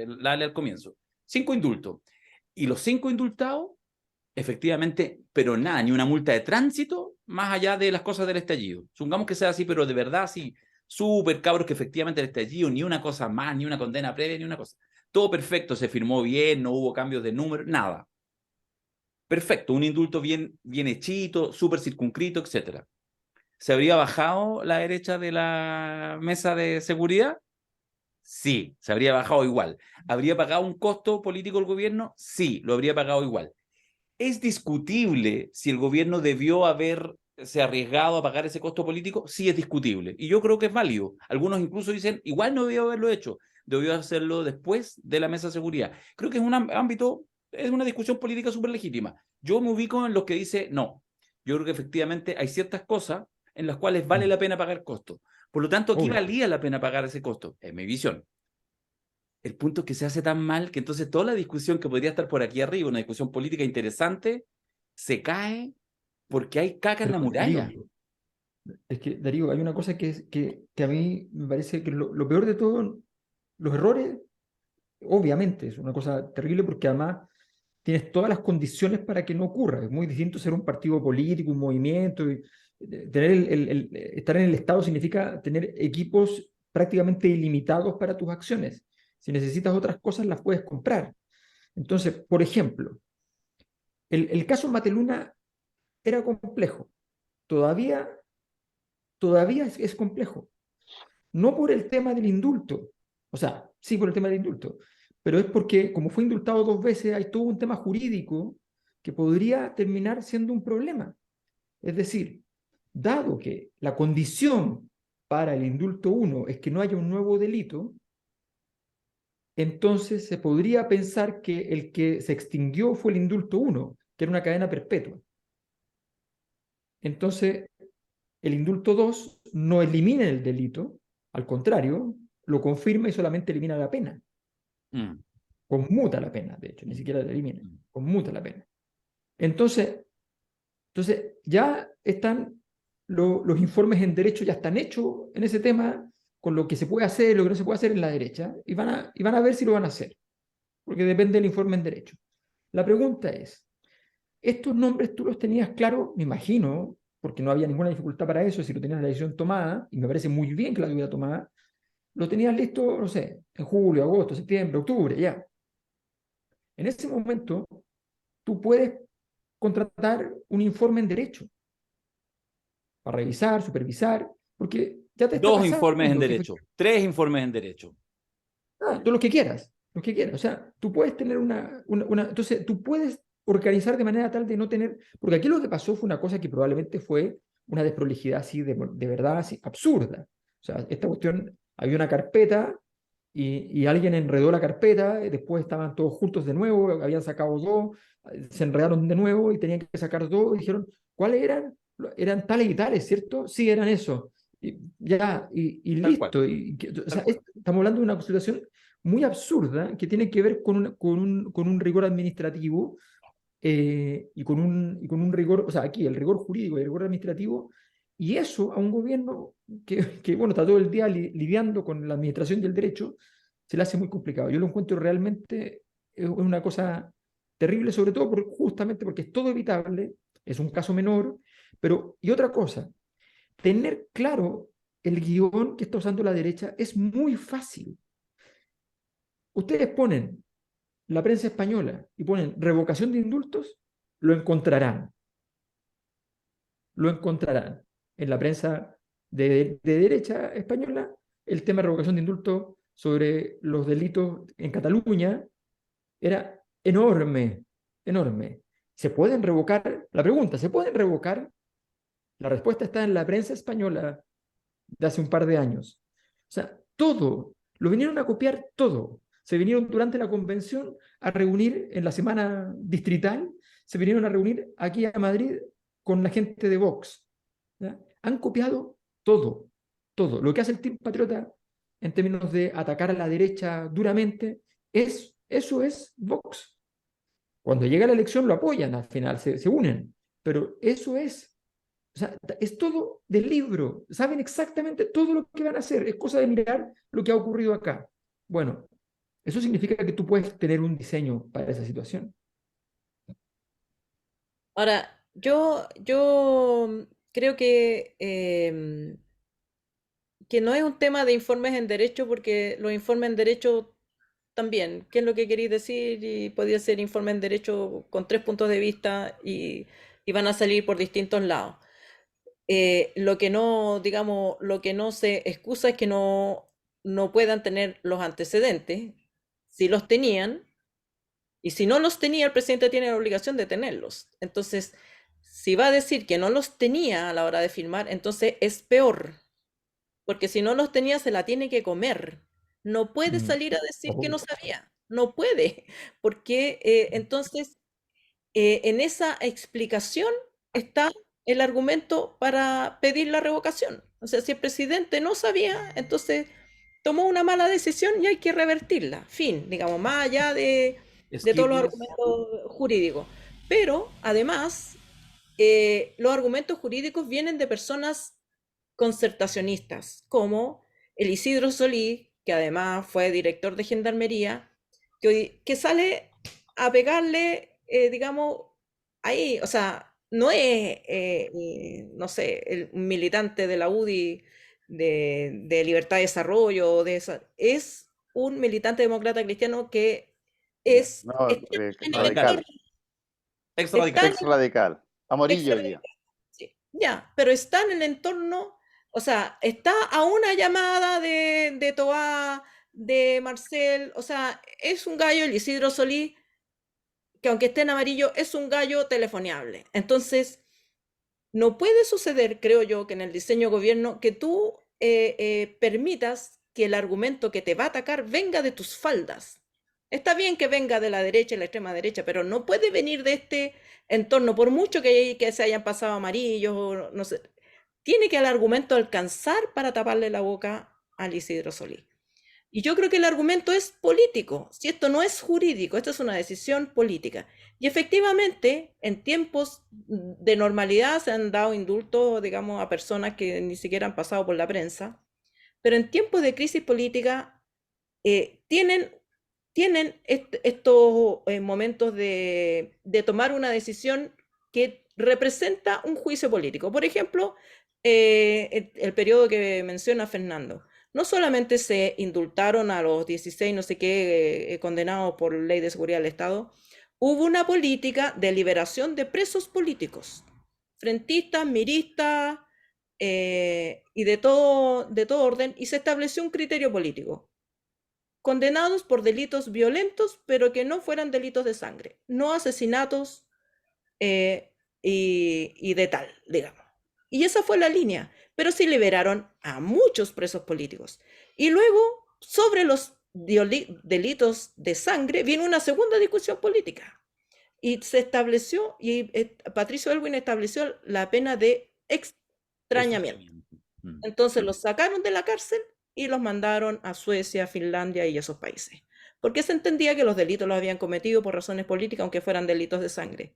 Lale al comienzo. 5 indultos. Y los 5 indultados, efectivamente, pero nada, ni una multa de tránsito, más allá de las cosas del estallido. Supongamos que sea así, pero de verdad, sí, súper cabros, que efectivamente el estallido, ni una cosa más, ni una condena previa, ni una cosa. Todo perfecto, se firmó bien, no hubo cambios de número, nada. Perfecto, un indulto bien hechito, súper circunscrito, etc. ¿Se habría bajado la derecha de la mesa de seguridad? Sí, se habría bajado igual. ¿Habría pagado un costo político el gobierno? Sí, lo habría pagado igual. ¿Es discutible si el gobierno debió haberse arriesgado a pagar ese costo político? Sí, es discutible. Y yo creo que es válido. Algunos incluso dicen, igual no debió haberlo hecho, debió hacerlo después de la mesa de seguridad. Creo que es un ámbito, es una discusión política súper legítima. Yo me ubico en los que dice, no, yo creo que efectivamente hay ciertas cosas en las cuales vale la pena pagar costos. Por lo tanto, aquí Obvio. valía la pena pagar ese costo, en mi visión. El punto es que se hace tan mal que entonces toda la discusión que podría estar por aquí arriba, una discusión política interesante, se cae porque hay caca en la Pero, muralla. Darío, es que, Darío, hay una cosa que a mí me parece que lo peor de todo, los errores, obviamente, es una cosa terrible porque además tienes todas las condiciones para que no ocurra. Es muy distinto ser un partido político, un movimiento. Tener estar en el Estado significa tener equipos prácticamente ilimitados para tus acciones. Si necesitas otras cosas, las puedes comprar. Entonces, por ejemplo, el caso Mateluna era complejo. Todavía es complejo. No por el tema del indulto, o sea, sí por el tema del indulto, pero es porque como fue indultado 2 veces, hay todo un tema jurídico que podría terminar siendo un problema. Es decir, dado que la condición para el indulto 1 es que no haya un nuevo delito, entonces se podría pensar que el que se extinguió fue el indulto 1, que era una cadena perpetua. Entonces, el indulto 2 no elimina el delito, al contrario, lo confirma y solamente elimina la pena. Mm, Conmuta la pena, de hecho, ni siquiera la elimina, mm. conmuta la pena. Entonces ya están los informes en derecho, ya están hechos en ese tema, con lo que se puede hacer, lo que no se puede hacer en la derecha, y van a ver si lo van a hacer, porque depende del informe en derecho. La pregunta es, estos nombres tú los tenías claros, me imagino, porque no había ninguna dificultad para eso, si lo tenías la decisión tomada, y me parece muy bien que la tuviera tomada, lo tenías listo, no sé, en julio, agosto, septiembre, octubre, ya. En ese momento, tú puedes contratar un informe en derecho para revisar, supervisar, porque ya te está 2 informes en pasando que derecho, 3 informes en derecho. tú lo que quieras, lo que quieras. O sea, tú puedes tener entonces tú puedes organizar de manera tal de no tener, porque aquí lo que pasó fue una cosa que probablemente fue una desprolijidad así de verdad así, absurda. O sea, esta cuestión, había una carpeta y alguien enredó la carpeta, y después estaban todos juntos de nuevo, habían sacado 2, se enredaron de nuevo y tenían que sacar 2, y dijeron, ¿cuáles eran? Eran tales y tales, ¿cierto? Sí, eran eso. Y ya, y Tal cual, listo. O sea, estamos hablando de una situación muy absurda que tiene que ver con un rigor administrativo y con un rigor, o sea, aquí el rigor jurídico y el rigor administrativo, y eso a un gobierno bueno, está todo el día lidiando con la administración del derecho, se le hace muy complicado. Yo lo encuentro realmente una cosa terrible, sobre todo justamente porque es todo evitable, es un caso menor, pero, y otra cosa, tener claro el guión que está usando la derecha es muy fácil. Ustedes ponen la prensa española y ponen revocación de indultos, lo encontrarán. Lo encontrarán. En la prensa de derecha española, el tema de revocación de indultos sobre los delitos en Cataluña era enorme, enorme. ¿Se pueden revocar? La pregunta, ¿se pueden revocar? La respuesta está en la prensa española de hace un par de años. O sea, todo, lo vinieron a copiar todo. Se vinieron durante la convención a reunir en la semana distrital, se vinieron a reunir aquí a Madrid con la gente de Vox. ¿Ya? Han copiado todo, todo. Lo que hace el Team Patriota en términos de atacar a la derecha duramente, eso es Vox. Cuando llega la elección lo apoyan al final, se unen, pero eso es. O sea, es todo del libro. Saben exactamente todo lo que van a hacer. Es cosa de mirar lo que ha ocurrido acá. Bueno, eso significa que tú puedes tener un diseño para esa situación. Ahora, yo creo que no es un tema de informes en derecho, porque los informes en derecho también, ¿qué es lo que queréis decir? Y podría ser informe en derecho con 3 puntos de vista y van a salir por distintos lados. Lo que no, digamos, lo que no se excusa es que no puedan tener los antecedentes. Si los tenían, y si no los tenía, el presidente tiene la obligación de tenerlos. Entonces, si va a decir que no los tenía a la hora de firmar, entonces es peor, porque si no los tenía, se la tiene que comer. No puede Mm, salir a decir que no obvio. sabía, no puede, porque entonces en esa explicación está el argumento para pedir la revocación. O sea, si el presidente no sabía, entonces tomó una mala decisión y hay que revertirla. Fin, digamos, más allá de todos los Esquirlas. argumentos jurídicos. Pero además, los argumentos jurídicos vienen de personas concertacionistas, como el Isidro Solís, que además fue director de Gendarmería, que sale a pegarle, digamos, ahí, o sea, no es, no sé, un militante de la UDI de Libertad de Desarrollo, es un militante demócrata cristiano que es No, experto en Radical. electoral, Ex Están radical. Ex radical. Amarillo hoy Ex día. Sí, ya, pero está en el entorno, o sea, está a una llamada de Toá, de Marcel, o sea, es un gallo, el Isidro Solís, que aunque esté en amarillo, es un gallo telefoneable. Entonces, no puede suceder, creo yo, que en el diseño de gobierno, que tú permitas que el argumento que te va a atacar venga de tus faldas. Está bien que venga de la derecha y la extrema derecha, pero no puede venir de este entorno, por mucho que se hayan pasado amarillos, o no sé. Tiene que el argumento alcanzar para taparle la boca al Isidro Solís. Y yo creo que el argumento es político, si esto no es jurídico, esto es una decisión política. Y efectivamente, en tiempos de normalidad se han dado indultos, digamos, a personas que ni siquiera han pasado por la prensa, pero en tiempos de crisis política tienen estos momentos de tomar una decisión que representa un juicio político. Por ejemplo, el periodo que menciona Fernando. No solamente se indultaron a los 16, no sé qué, condenados por ley de seguridad del Estado, hubo una política de liberación de presos políticos, frentistas, miristas, y de todo orden, y se estableció un criterio político. Condenados por delitos violentos, pero que no fueran delitos de sangre, no asesinatos y de tal, digamos. Y esa fue la línea, pero sí liberaron a muchos presos políticos. Y luego, sobre los delitos de sangre, vino una segunda discusión política. Y se estableció, y Patricio Aylwin estableció la pena de extrañamiento. Entonces los sacaron de la cárcel y los mandaron a Suecia, Finlandia y esos países. Porque se entendía que los delitos los habían cometido por razones políticas, aunque fueran delitos de sangre.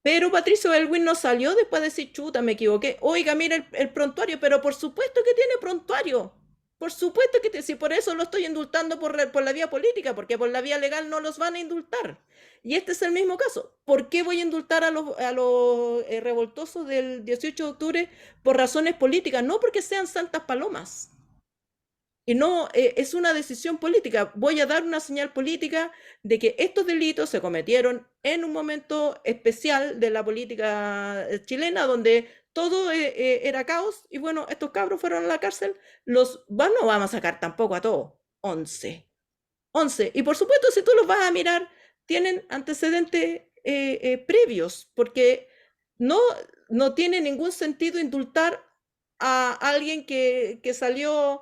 Pero Patricio Aylwin no salió después de decir, chuta, me equivoqué. Oiga, mira el prontuario, pero por supuesto que tiene prontuario. Por supuesto que si por eso lo estoy indultando por la vía política, porque por la vía legal no los van a indultar. Y este es el mismo caso. ¿Por qué voy a indultar a los revoltosos del 18 de octubre por razones políticas? No porque sean santas palomas. Y no, es una decisión política. Voy a dar una señal política de que estos delitos se cometieron en un momento especial de la política chilena, donde todo era caos. Y bueno, estos cabros fueron a la cárcel. No vamos a sacar tampoco a todos. 11. 11. Y por supuesto, si tú los vas a mirar, tienen antecedentes previos, porque no, no tiene ningún sentido indultar a alguien que salió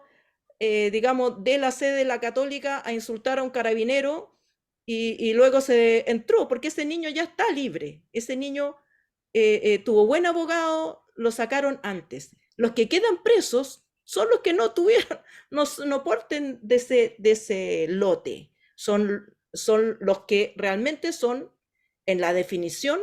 digamos, de la sede de la Católica a insultar a un carabinero y luego se entró, porque ese niño ya está libre. Ese niño tuvo buen abogado, lo sacaron antes. Los que quedan presos son los que no tuvieron, no porten de ese lote. Son los que realmente son, en la definición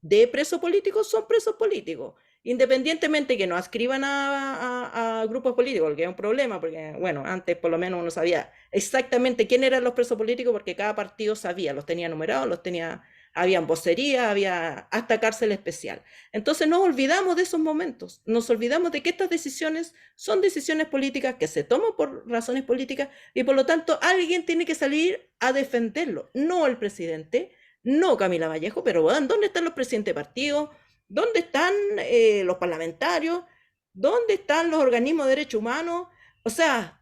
de preso político, son presos políticos. Independientemente que no adscriban a grupos políticos, porque es un problema, porque, bueno, antes por lo menos uno sabía exactamente quién eran los presos políticos, porque cada partido sabía, los tenía numerados, habían vocería, había hasta cárcel especial. Entonces nos olvidamos de esos momentos, nos olvidamos de que estas decisiones son decisiones políticas que se toman por razones políticas y por lo tanto alguien tiene que salir a defenderlo, no el presidente, no Camila Vallejo, pero bueno, ¿dónde están los presidentes de partido? ¿Dónde están los parlamentarios? ¿Dónde están los organismos de derechos humanos? O sea,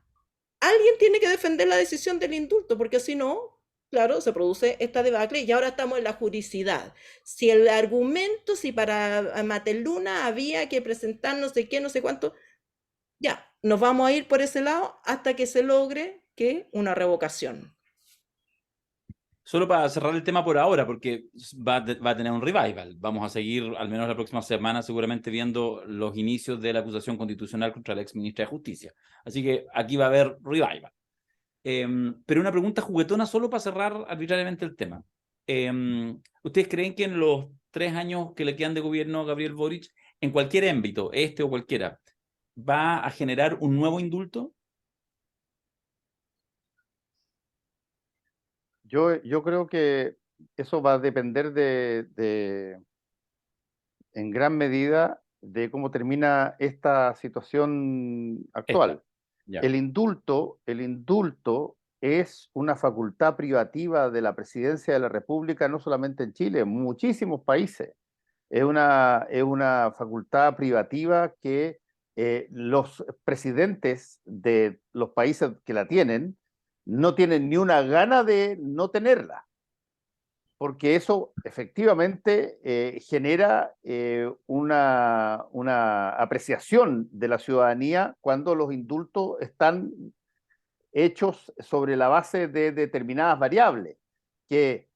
alguien tiene que defender la decisión del indulto, porque si no, claro, se produce esta debacle y ahora estamos en la juricidad. Si el argumento, si para Mateluna había que presentar no sé qué, no sé cuánto, ya, nos vamos a ir por ese lado hasta que se logre que una revocación. Solo para cerrar el tema por ahora, porque va a tener un revival. Vamos a seguir, al menos la próxima semana, seguramente viendo los inicios de la acusación constitucional contra la ex ministra de Justicia. Así que aquí va a haber revival. Pero una pregunta juguetona solo para cerrar arbitrariamente el tema. ¿Ustedes creen que en los 3 años que le quedan de gobierno a Gabriel Boric, en cualquier ámbito, este o cualquiera, va a generar un nuevo indulto? Yo creo que eso va a depender en gran medida de cómo termina esta situación actual. Ya. El indulto es una facultad privativa de la Presidencia de la República, no solamente en Chile, en muchísimos países. Es una facultad privativa que los presidentes de los países que la tienen no tienen ni una gana de no tenerla, porque eso efectivamente genera una apreciación de la ciudadanía cuando los indultos están hechos sobre la base de determinadas variables, que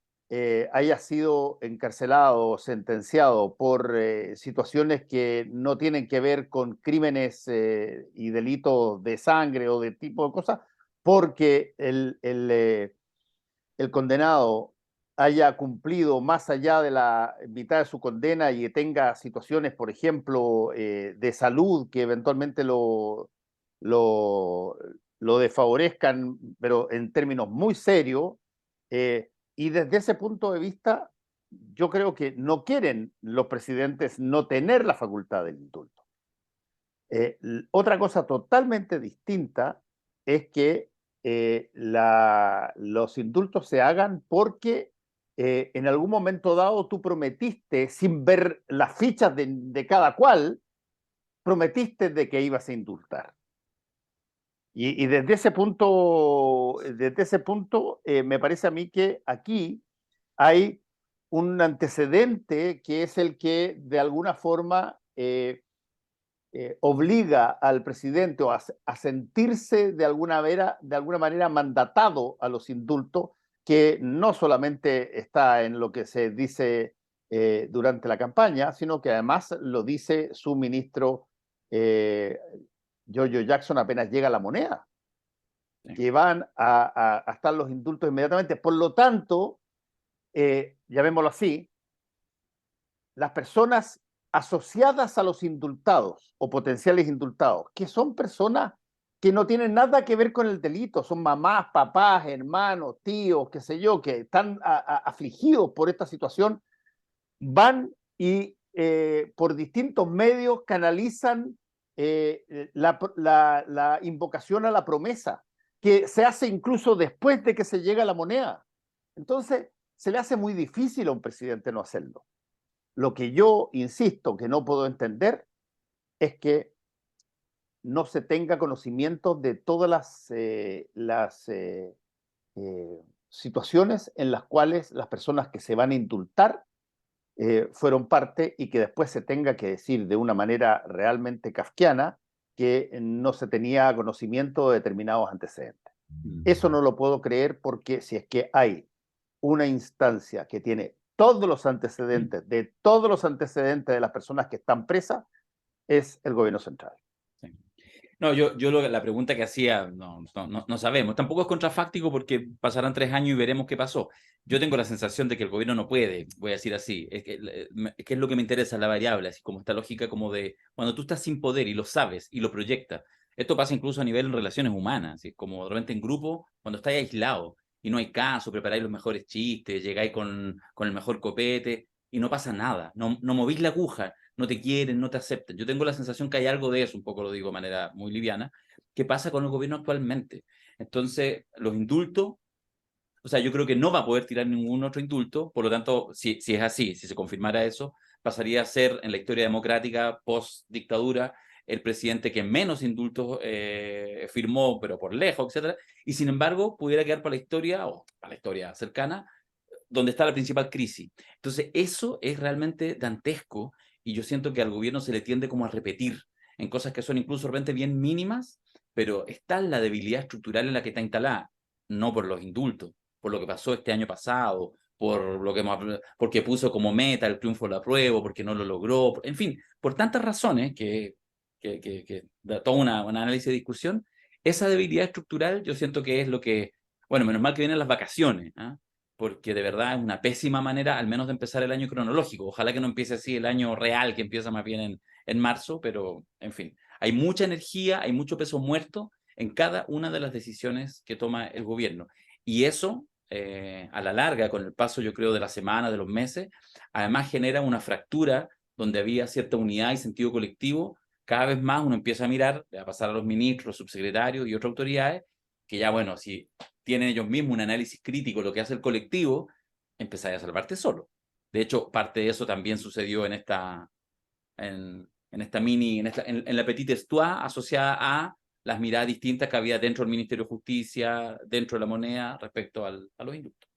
haya sido encarcelado o sentenciado por situaciones que no tienen que ver con crímenes y delitos de sangre o de tipo de cosas, porque el condenado haya cumplido más allá de la mitad de su condena y tenga situaciones, por ejemplo, de salud que eventualmente lo, lo desfavorezcan, pero en términos muy serios. Y desde ese punto de vista, yo creo que no quieren los presidentes no tener la facultad del indulto. Otra cosa totalmente distinta es que los indultos se hagan porque en algún momento dado tú prometiste, sin ver las fichas de cada cual, prometiste de que ibas a indultar. Y desde ese punto, me parece a mí que aquí hay un antecedente que es el que de alguna forma obliga al presidente a sentirse de alguna manera mandatado a los indultos, que no solamente está en lo que se dice durante la campaña, sino que además lo dice su ministro Giorgio Jackson apenas llega la moneda, que van a estar los indultos inmediatamente. Por lo tanto, llamémoslo así, las personas asociadas a los indultados o potenciales indultados, que son personas que no tienen nada que ver con el delito, son mamás, papás, hermanos, tíos, qué sé yo, que están afligidos por esta situación, van y por distintos medios canalizan la invocación a la promesa, que se hace incluso después de que se llega a la moneda. Entonces, se le hace muy difícil a un presidente no hacerlo. Lo que yo insisto que no puedo entender es que no se tenga conocimiento de todas las situaciones en las cuales las personas que se van a indultar fueron parte y que después se tenga que decir de una manera realmente kafkiana que no se tenía conocimiento de determinados antecedentes. Eso no lo puedo creer, porque si es que hay una instancia que tiene todos los antecedentes de las personas que están presas, es el gobierno central. Sí. No, la pregunta que hacía, no sabemos. Tampoco es contrafáctico porque pasarán 3 años y veremos qué pasó. Yo tengo la sensación de que el gobierno no puede, voy a decir así, es que es lo que me interesa, la variable, así como esta lógica como de cuando tú estás sin poder y lo sabes y lo proyectas. Esto pasa incluso a nivel de relaciones humanas, así como de repente en grupo, cuando estáis aislados y no hay caso, preparáis los mejores chistes, llegáis con el mejor copete y no pasa nada, no movís la aguja, no te quieren, no te aceptan. Yo tengo la sensación que hay algo de eso, un poco lo digo de manera muy liviana, que pasa con el gobierno actualmente. Entonces, los indultos, o sea, yo creo que no va a poder tirar ningún otro indulto, por lo tanto, si es así, si se confirmara eso, pasaría a ser en la historia democrática post-dictadura el presidente que menos indultos firmó, pero por lejos, etcétera, y sin embargo pudiera quedar para la historia, o para la historia cercana, donde está la principal crisis. Entonces, eso es realmente dantesco, y yo siento que al gobierno se le tiende como a repetir en cosas que son incluso de repente bien mínimas, pero está la debilidad estructural en la que está instalada, no por los indultos, por lo que pasó este año pasado, porque puso como meta el triunfo del apruebo, porque no lo logró, en fin, por tantas razones que da todo un análisis de discusión. Esa debilidad estructural yo siento que es lo que, bueno, menos mal que vienen las vacaciones, ¿eh? Porque de verdad es una pésima manera, al menos de empezar el año cronológico. Ojalá que no empiece así el año real, que empieza más bien en marzo, pero en fin, hay mucha energía, hay mucho peso muerto en cada una de las decisiones que toma el gobierno. Y eso, a la larga, con el paso, yo creo, de las semanas, de los meses, además genera una fractura donde había cierta unidad y sentido colectivo. Cada vez más uno empieza a mirar, a pasar a los ministros, los subsecretarios y otras autoridades, que ya, bueno, si tienen ellos mismos un análisis crítico de lo que hace el colectivo, empezáis a salvarte solo. De hecho, parte de eso también sucedió en esta en la petite histoire asociada a las miradas distintas que había dentro del Ministerio de Justicia, dentro de la moneda, respecto a los indultos.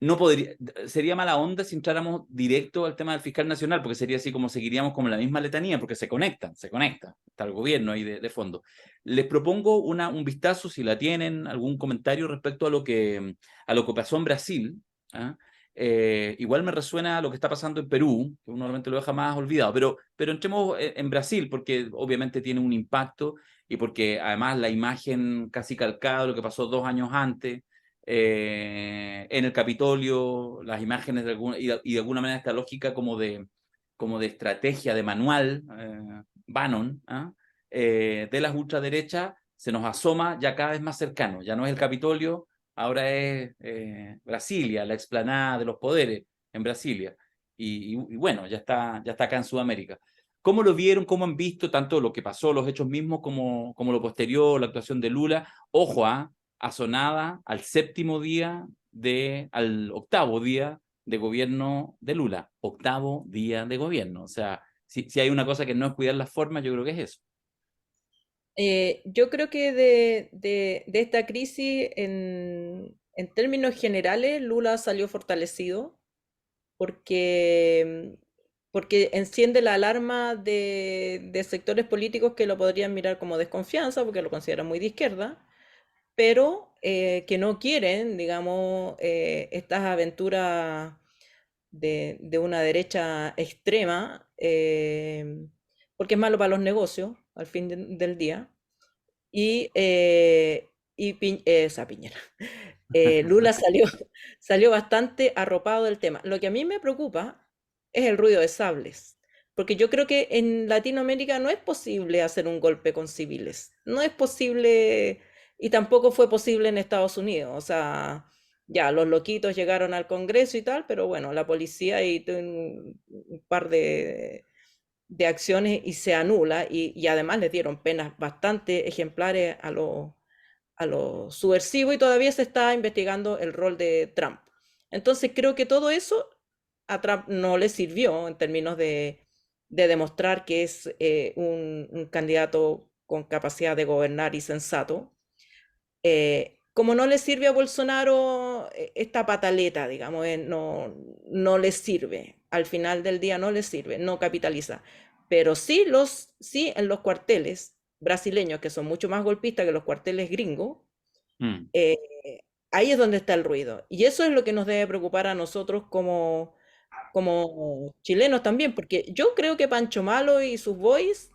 No podría, sería mala onda si entráramos directo al tema del fiscal nacional, porque sería así como seguiríamos como la misma letanía, porque se conecta, está el gobierno ahí de fondo. Les propongo un vistazo, si la tienen, algún comentario respecto a lo que pasó en Brasil. ¿Ah? Igual me resuena lo que está pasando en Perú, que uno normalmente lo deja más olvidado, pero entremos en Brasil, porque obviamente tiene un impacto y porque además la imagen casi calcada de lo que pasó 2 años antes, en el Capitolio, las imágenes y de alguna manera esta lógica como de estrategia, de manual, Bannon, de las ultraderechas, se nos asoma ya cada vez más cercano. Ya no es el Capitolio, ahora es Brasilia, la explanada de los poderes en Brasilia. Y bueno, ya está acá en Sudamérica. ¿Cómo lo vieron? ¿Cómo han visto tanto lo que pasó, los hechos mismos, como lo posterior, la actuación de Lula? Ojo, asonada al 7º día, al 8º día de gobierno de Lula. 8º día de gobierno. O sea, si hay una cosa que no es cuidar las formas, yo creo que es eso. Yo creo que de esta crisis, en términos generales, Lula salió fortalecido porque enciende la alarma de sectores políticos que lo podrían mirar como desconfianza, porque lo consideran muy de izquierda, pero que no quieren, digamos, estas aventuras de una derecha extrema, porque es malo para los negocios al fin del día. Esa Piñera. Lula salió bastante arropado del tema. Lo que a mí me preocupa es el ruido de sables, porque yo creo que en Latinoamérica no es posible hacer un golpe con civiles, no es posible, y tampoco fue posible en Estados Unidos. O sea, ya los loquitos llegaron al Congreso y tal, pero bueno, la policía y un par de acciones y se anula, y además les dieron penas bastante ejemplares a los subversivos, y todavía se está investigando el rol de Trump. Entonces creo que todo eso a Trump no le sirvió en términos de demostrar que es un candidato con capacidad de gobernar y sensato. Como no le sirve a Bolsonaro esta pataleta, digamos, no le sirve. Al final del día no le sirve, no capitaliza. Pero sí en los cuarteles brasileños, que son mucho más golpistas que los cuarteles gringos, Mm. ahí es donde está el ruido. Y eso es lo que nos debe preocupar a nosotros como chilenos también, porque yo creo que Pancho Malo y sus boys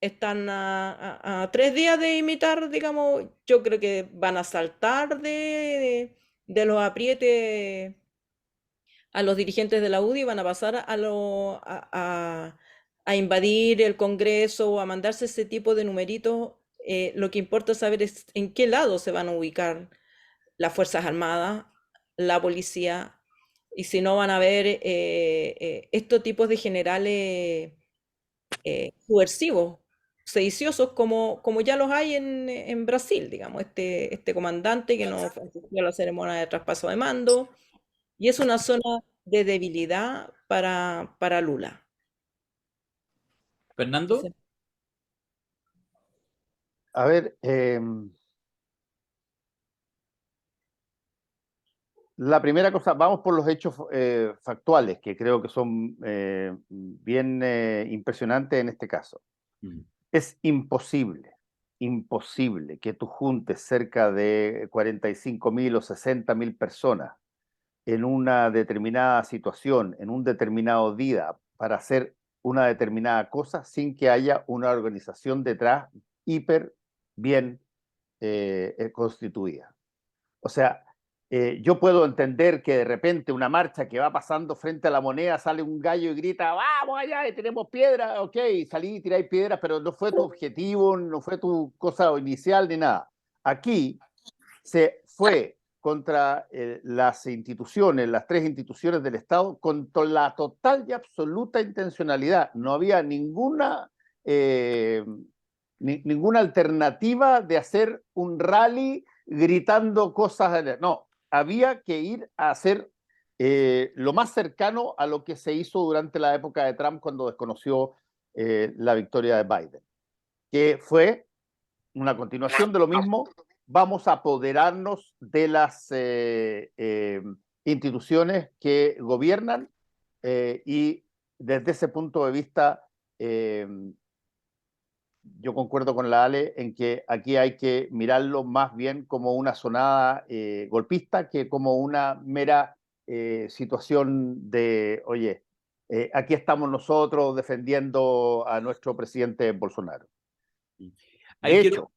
están a 3 días de imitar, digamos. Yo creo que van a saltar de los aprietes a los dirigentes de la UDI, van a pasar a invadir el Congreso o a mandarse ese tipo de numeritos. Lo que importa saber es en qué lado se van a ubicar las Fuerzas Armadas, la policía, y si no van a ver estos tipos de generales subversivos, sediciosos, como ya los hay en Brasil, digamos, este comandante que no asistió a la ceremonia de traspaso de mando, y es una zona de debilidad para Lula. Fernando. Entonces, A ver, la primera cosa, vamos por los hechos factuales, que creo que son bien impresionantes en este caso. Mm. Es imposible que tú juntes cerca de 45.000 o 60.000 personas en una determinada situación, en un determinado día, para hacer una determinada cosa sin que haya una organización detrás hiper bien constituida. O sea, yo puedo entender que de repente una marcha que va pasando frente a la moneda, sale un gallo y grita, vamos allá, y tenemos piedras, ok, salí y tiráis piedras, pero no fue tu objetivo, no fue tu cosa inicial ni nada. Aquí se fue contra las instituciones, las 3 instituciones del Estado, con la total y absoluta intencionalidad. No había ninguna ninguna alternativa de hacer un rally gritando cosas. No, había que ir a hacer lo más cercano a lo que se hizo durante la época de Trump cuando desconoció la victoria de Biden, que fue una continuación de lo mismo. Vamos a apoderarnos de las instituciones que gobiernan y desde ese punto de vista yo concuerdo con la Ale en que aquí hay que mirarlo más bien como una sonada golpista que como una mera situación de, oye, aquí estamos nosotros defendiendo a nuestro presidente Bolsonaro. Ahí De hecho,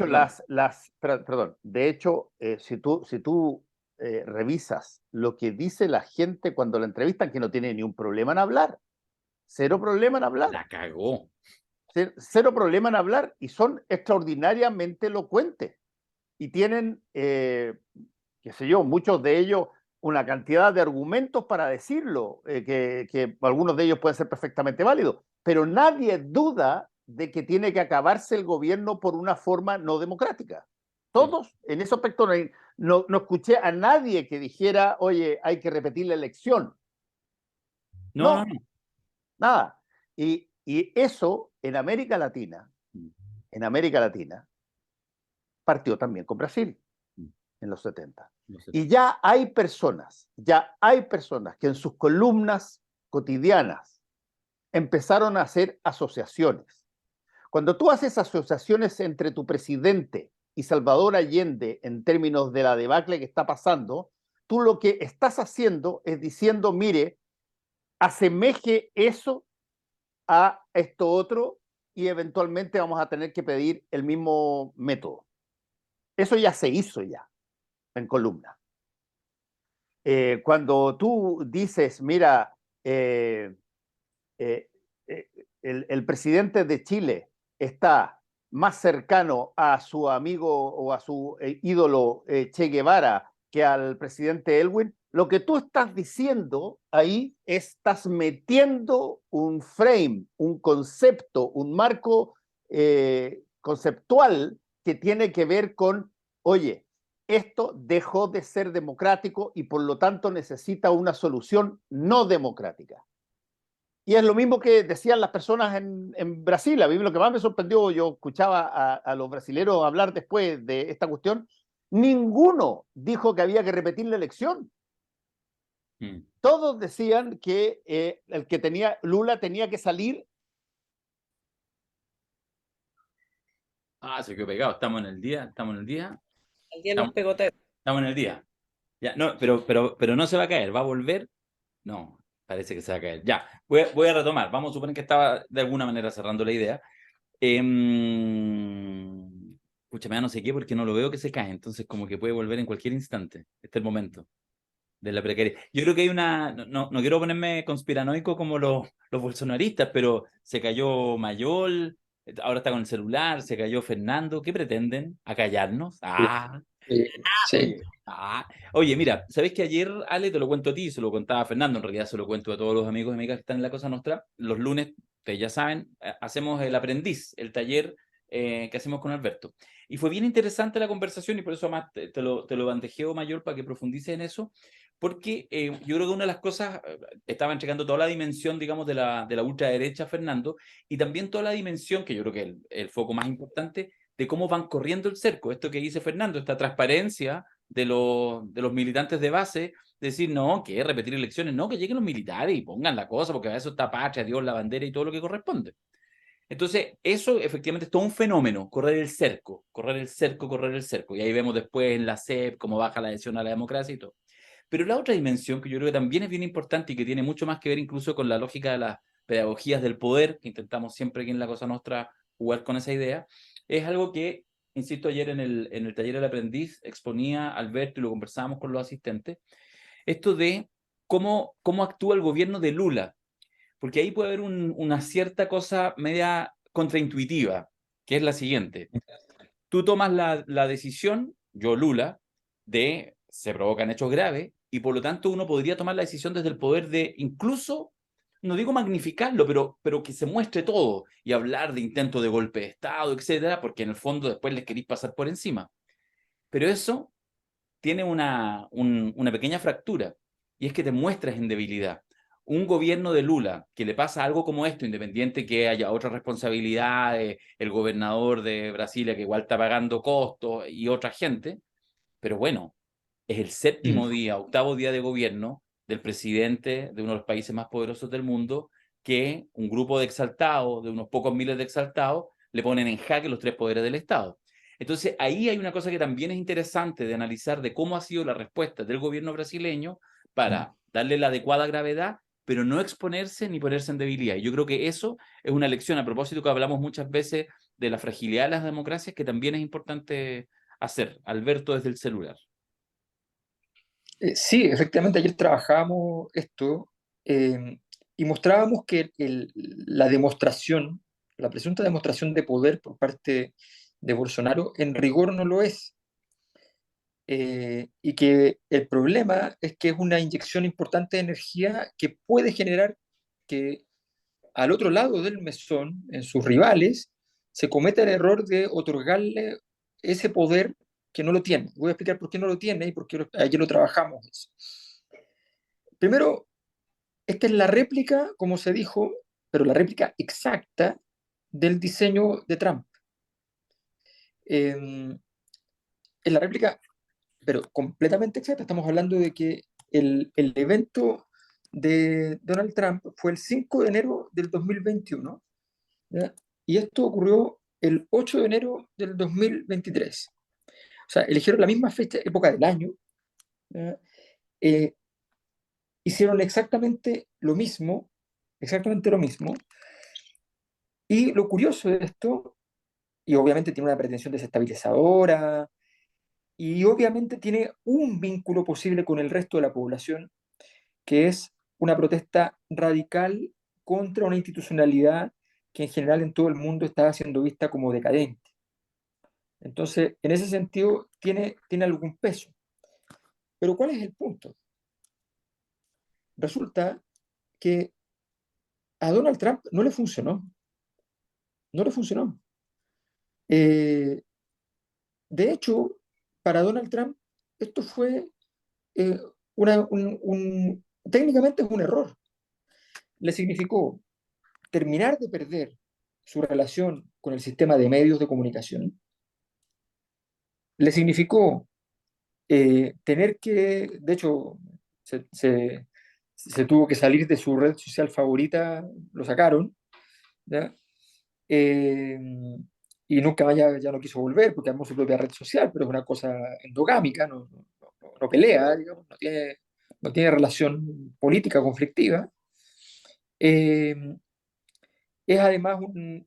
perdón. perdón, de hecho, si tú revisas lo que dice la gente cuando la entrevistan, que no tiene ni un problema en hablar, cero problema en hablar. La cagó. Cero problema en hablar y son extraordinariamente elocuentes y tienen, qué sé yo, muchos de ellos una cantidad de argumentos para decirlo, que algunos de ellos pueden ser perfectamente válidos, pero nadie duda de que tiene que acabarse el gobierno por una forma no democrática. Todos, en ese aspecto, no escuché a nadie que dijera, oye, hay que repetir la elección. No. Nada. Y eso en América Latina, partió también con Brasil en los 70. Y ya hay personas que en sus columnas cotidianas empezaron a hacer asociaciones. Cuando tú haces asociaciones entre tu presidente y Salvador Allende en términos de la debacle que está pasando, tú lo que estás haciendo es diciendo, mire, asemeje eso a esto otro y eventualmente vamos a tener que pedir el mismo método. Eso ya se hizo ya en columna. Cuando tú dices, mira, el presidente de Chile está más cercano a su amigo o a su ídolo Che Guevara que al presidente Elwin, lo que tú estás diciendo ahí estás metiendo un frame, un concepto, un marco conceptual que tiene que ver con, oye, esto dejó de ser democrático y por lo tanto necesita una solución no democrática. Y es lo mismo que decían las personas en Brasil. A mí lo que más me sorprendió, yo escuchaba a los brasileños hablar después de esta cuestión, ninguno dijo que había que repetir la elección. Todos decían que el que tenía Lula tenía que salir. Se quedó pegado. Estamos en el día. El día de los pegoteos. Estamos en el día. Ya, no, pero no se va a caer. ¿Va a volver? No, parece que se va a caer. Ya, voy a retomar. Vamos a suponer que estaba de alguna manera cerrando la idea. Escúchame, no sé qué, porque no lo veo que se cae. Entonces, como que puede volver en cualquier instante. Este es el momento de la precariedad. Yo creo que hay una. No quiero ponerme conspiranoico como los bolsonaristas, pero se cayó Mayol, ahora está con el celular, se cayó Fernando. ¿Qué pretenden? ¿Acallarnos? Sí. Oye, mira, ¿sabes que ayer, Ale, te lo cuento a ti, se lo contaba a Fernando, en realidad se lo cuento a todos los amigos y amigas que están en la Cosa Nostra? Los lunes, ustedes ya saben, hacemos el aprendiz, el taller que hacemos con Alberto. Y fue bien interesante la conversación y por eso además te lo bandejeo mayor para que profundices en eso, porque yo creo que una de las cosas, estaba entregando toda la dimensión, digamos, de la ultraderecha, Fernando, y también toda la dimensión, que yo creo que el foco más importante, de cómo van corriendo el cerco. Esto que dice Fernando, esta transparencia de los militantes de base, decir, no, que repetir elecciones, no, que lleguen los militares y pongan la cosa, porque a eso está patria, Dios, la bandera y todo lo que corresponde. Entonces, eso efectivamente es todo un fenómeno, correr el cerco. Y ahí vemos después en la CEP cómo baja la adhesión a la democracia y todo. Pero la otra dimensión que yo creo que también es bien importante y que tiene mucho más que ver incluso con la lógica de las pedagogías del poder, que intentamos siempre aquí en la Cosa Nostra jugar con esa idea, es algo que, insisto, ayer en el taller del aprendiz exponía Alberto y lo conversábamos con los asistentes, esto de cómo actúa el gobierno de Lula, porque ahí puede haber una cierta cosa media contraintuitiva, que es la siguiente. Tú tomas la decisión, yo Lula, de se provocan hechos graves, y por lo tanto uno podría tomar la decisión desde el poder de incluso no digo magnificarlo, pero que se muestre todo y hablar de intento de golpe de Estado, etcétera, porque en el fondo después les queréis pasar por encima. Pero eso tiene una pequeña fractura, y es que te muestras en debilidad. Un gobierno de Lula que le pasa algo como esto, independiente que haya otras responsabilidades, el gobernador de Brasilia que igual está pagando costos y otra gente, pero bueno, es el séptimo día, octavo día de gobierno del presidente de uno de los países más poderosos del mundo, que un grupo de exaltados, de unos pocos miles de exaltados, le ponen en jaque los tres poderes del Estado. Entonces, ahí hay una cosa que también es interesante de analizar de cómo ha sido la respuesta del gobierno brasileño para darle la adecuada gravedad, pero no exponerse ni ponerse en debilidad. Y yo creo que eso es una lección, a propósito que hablamos muchas veces de la fragilidad de las democracias, que también es importante hacer. Alberto, desde el celular. Sí, efectivamente, ayer trabajábamos esto y mostrábamos que la demostración, la presunta demostración de poder por parte de Bolsonaro, en rigor no lo es. Y que el problema es que es una inyección importante de energía que puede generar que al otro lado del mesón, en sus rivales, se cometa el error de otorgarle ese poder que no lo tiene. Voy a explicar por qué no lo tiene y por qué ayer lo trabajamos. Primero, esta es la réplica, como se dijo, pero la réplica exacta del diseño de Trump. Es la réplica, pero completamente exacta. Estamos hablando de que el evento de Donald Trump fue el 5 de enero del 2021, ¿ya? Y esto ocurrió el 8 de enero del 2023. O sea, eligieron la misma fecha, época del año, ¿ya? Eh, Hicieron exactamente lo mismo. Y lo curioso de esto, y obviamente tiene una pretensión desestabilizadora, y obviamente tiene un vínculo posible con el resto de la población, que es una protesta radical contra una institucionalidad que en general en todo el mundo está siendo vista como decadente. Entonces, en ese sentido, tiene algún peso. Pero ¿cuál es el punto? Resulta que a Donald Trump no le funcionó. No le funcionó. Eh, de hecho, para Donald Trump, esto fue eh, técnicamente es un error. Le significó terminar de perder su relación con el sistema de medios de comunicación. Le significó tener que, de hecho, se tuvo que salir de su red social favorita, lo sacaron, ¿ya? Eh, y nunca más ya no quiso volver porque armó su propia red social, pero es una cosa endogámica, no pelea, digamos, no tiene relación política conflictiva. Eh, es además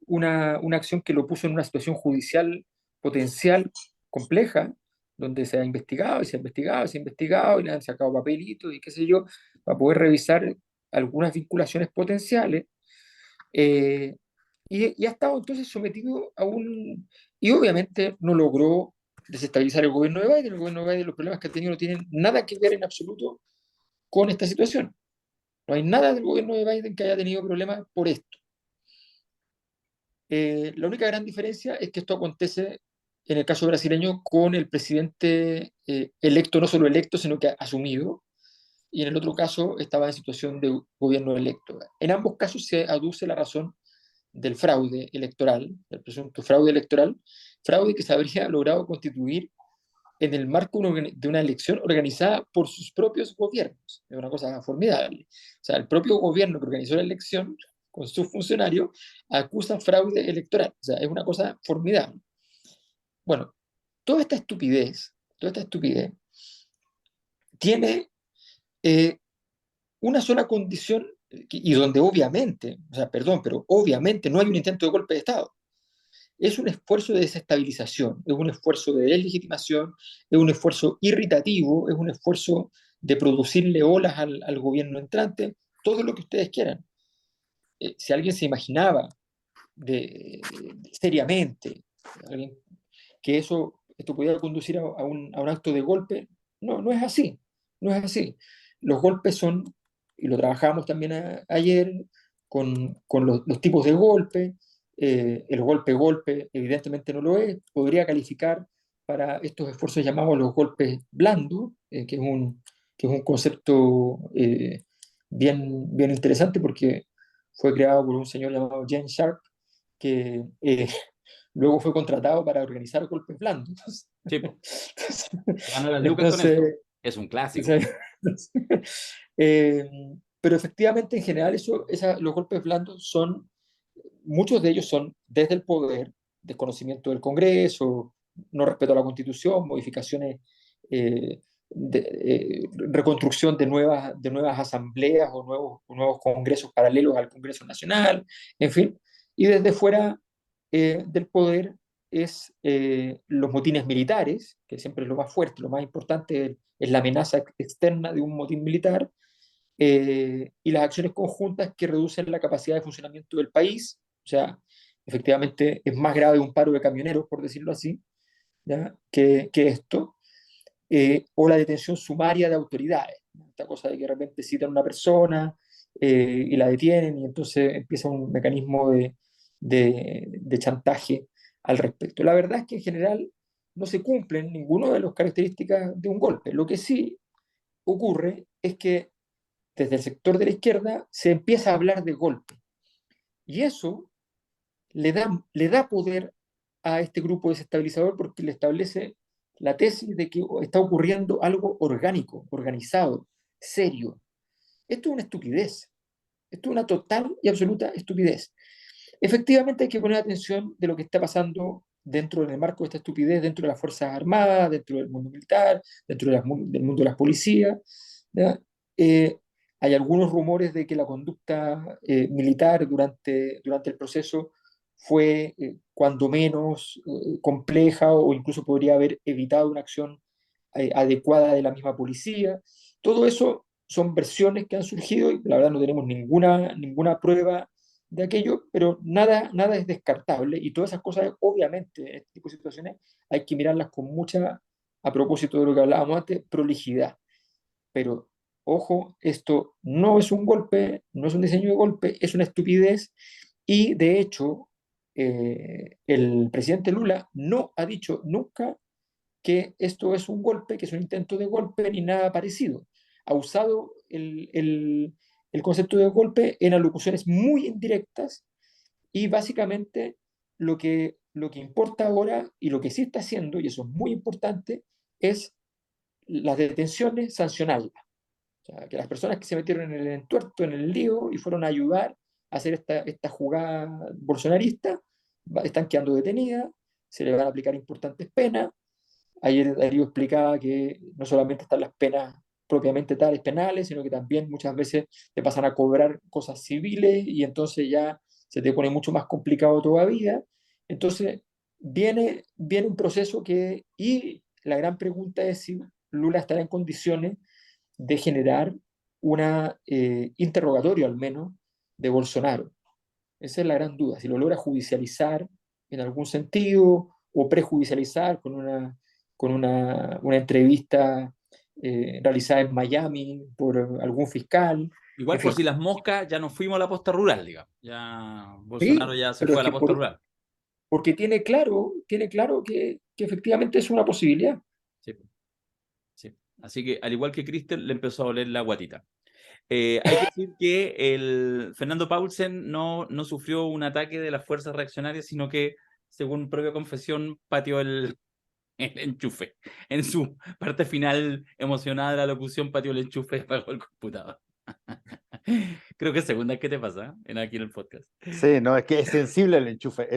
una acción que lo puso en una situación judicial potencial compleja, donde se ha investigado y se ha investigado y se ha investigado y le han sacado papelitos y qué sé yo, para poder revisar algunas vinculaciones potenciales. eh, y ha estado entonces sometido a un... Y obviamente no logró desestabilizar el gobierno de Biden. El gobierno de Biden, los problemas que ha tenido no tienen nada que ver en absoluto con esta situación. No hay nada del gobierno de Biden que haya tenido problemas por esto. La única gran diferencia es que esto acontece en el caso brasileño con el presidente electo, no solo electo, sino que asumido, y en el otro caso estaba en situación de gobierno electo. En ambos casos se aduce la razón del fraude electoral, del presunto fraude electoral, fraude que se habría logrado constituir en el marco de una elección organizada por sus propios gobiernos. Es una cosa formidable. O sea, el propio gobierno que organizó la elección con sus funcionarios acusa fraude electoral. O sea, es una cosa formidable. Bueno, toda esta estupidez tiene una sola condición y donde obviamente, o sea, perdón, pero obviamente no hay un intento de golpe de Estado. Es un esfuerzo de desestabilización, es un esfuerzo de deslegitimación, es un esfuerzo irritativo, es un esfuerzo de producirle olas al gobierno entrante, todo lo que ustedes quieran. Si alguien se imaginaba seriamente que esto podía conducir a un acto de golpe, no es así, no es así. Los golpes son y lo trabajamos también ayer, con los tipos de golpe. El golpe evidentemente no lo es, podría calificar para estos esfuerzos llamados los golpes blandos, que es un concepto bien interesante porque fue creado por un señor llamado James Sharp, que luego fue contratado para organizar golpes blandos. Sí, po. Ganó las lucas con Entonces, eso. Es un clásico. eh, pero efectivamente, en general, los golpes blandos son, muchos de ellos son desde el poder, desconocimiento del Congreso, no respeto a la Constitución, modificaciones, reconstrucción de nuevas asambleas o nuevos congresos paralelos al Congreso Nacional, en fin, y desde fuera del poder es los motines militares, que siempre es lo más fuerte, lo más importante es la amenaza externa de un motín militar, y las acciones conjuntas que reducen la capacidad de funcionamiento del país. O sea, efectivamente es más grave un paro de camioneros, por decirlo así, ¿ya? Que esto, o la detención sumaria de autoridades, ¿no? Esta cosa de que de repente citan a una persona y la detienen y entonces empieza un mecanismo de chantaje al respecto. La verdad es que en general no se cumplen ninguna de las características de un golpe. Lo que sí ocurre es que desde el sector de la izquierda se empieza a hablar de golpe. Y eso le da poder a este grupo desestabilizador porque le establece la tesis de que está ocurriendo algo orgánico, organizado, serio. Esto es una estupidez. Esto es una total y absoluta estupidez. Efectivamente hay que poner atención de lo que está pasando dentro del marco de esta estupidez, dentro de las Fuerzas Armadas, dentro del mundo militar, dentro del mundo de las policías. Eh, Hay algunos rumores de que la conducta militar durante el proceso fue cuando menos compleja o incluso podría haber evitado una acción adecuada de la misma policía. Todo eso son versiones que han surgido y la verdad no tenemos ninguna prueba de aquello, pero nada es descartable y todas esas cosas, obviamente, en este tipo de situaciones hay que mirarlas con mucha, a propósito de lo que hablábamos antes, prolijidad. Pero, ojo, esto no es un golpe, no es un diseño de golpe, es una estupidez y, de hecho, el presidente Lula no ha dicho nunca que esto es un golpe, que es un intento de golpe, ni nada parecido. Ha usado el concepto de golpe en alocuciones muy indirectas y básicamente lo que importa ahora y lo que sí está haciendo, y eso es muy importante, es las detenciones sancionarlas. O sea, que las personas que se metieron en el entuerto, en el lío y fueron a ayudar a hacer esta jugada bolsonarista, están quedando detenidas, se les van a aplicar importantes penas. Ayer Darío explicaba que no solamente están las penas propiamente tales penales, sino que también muchas veces te pasan a cobrar cosas civiles y entonces ya se te pone mucho más complicado todavía. Entonces viene un proceso y la gran pregunta es si Lula estará en condiciones de generar una interrogatorio al menos de Bolsonaro. Esa es la gran duda, si lo logra judicializar en algún sentido o prejudicializar con una entrevista realizada en Miami por algún fiscal. Igual En por fin, si las moscas, ya nos fuimos a la posta rural, digamos. Ya Bolsonaro sí, ya se pero fue es a la que posta rural. porque tiene claro que efectivamente es una posibilidad. Sí, sí. Así que, al igual que Kristen, le empezó a oler la guatita. Hay que decir que el Fernando Paulsen no sufrió un ataque de las fuerzas reaccionarias, sino que, según propia confesión, pateó el enchufe. En su parte final emocionada de la locución, pateó el enchufe y apagó el computador. Creo que es segunda vez que te pasa aquí en el podcast. Sí, no, es que es sensible el enchufe.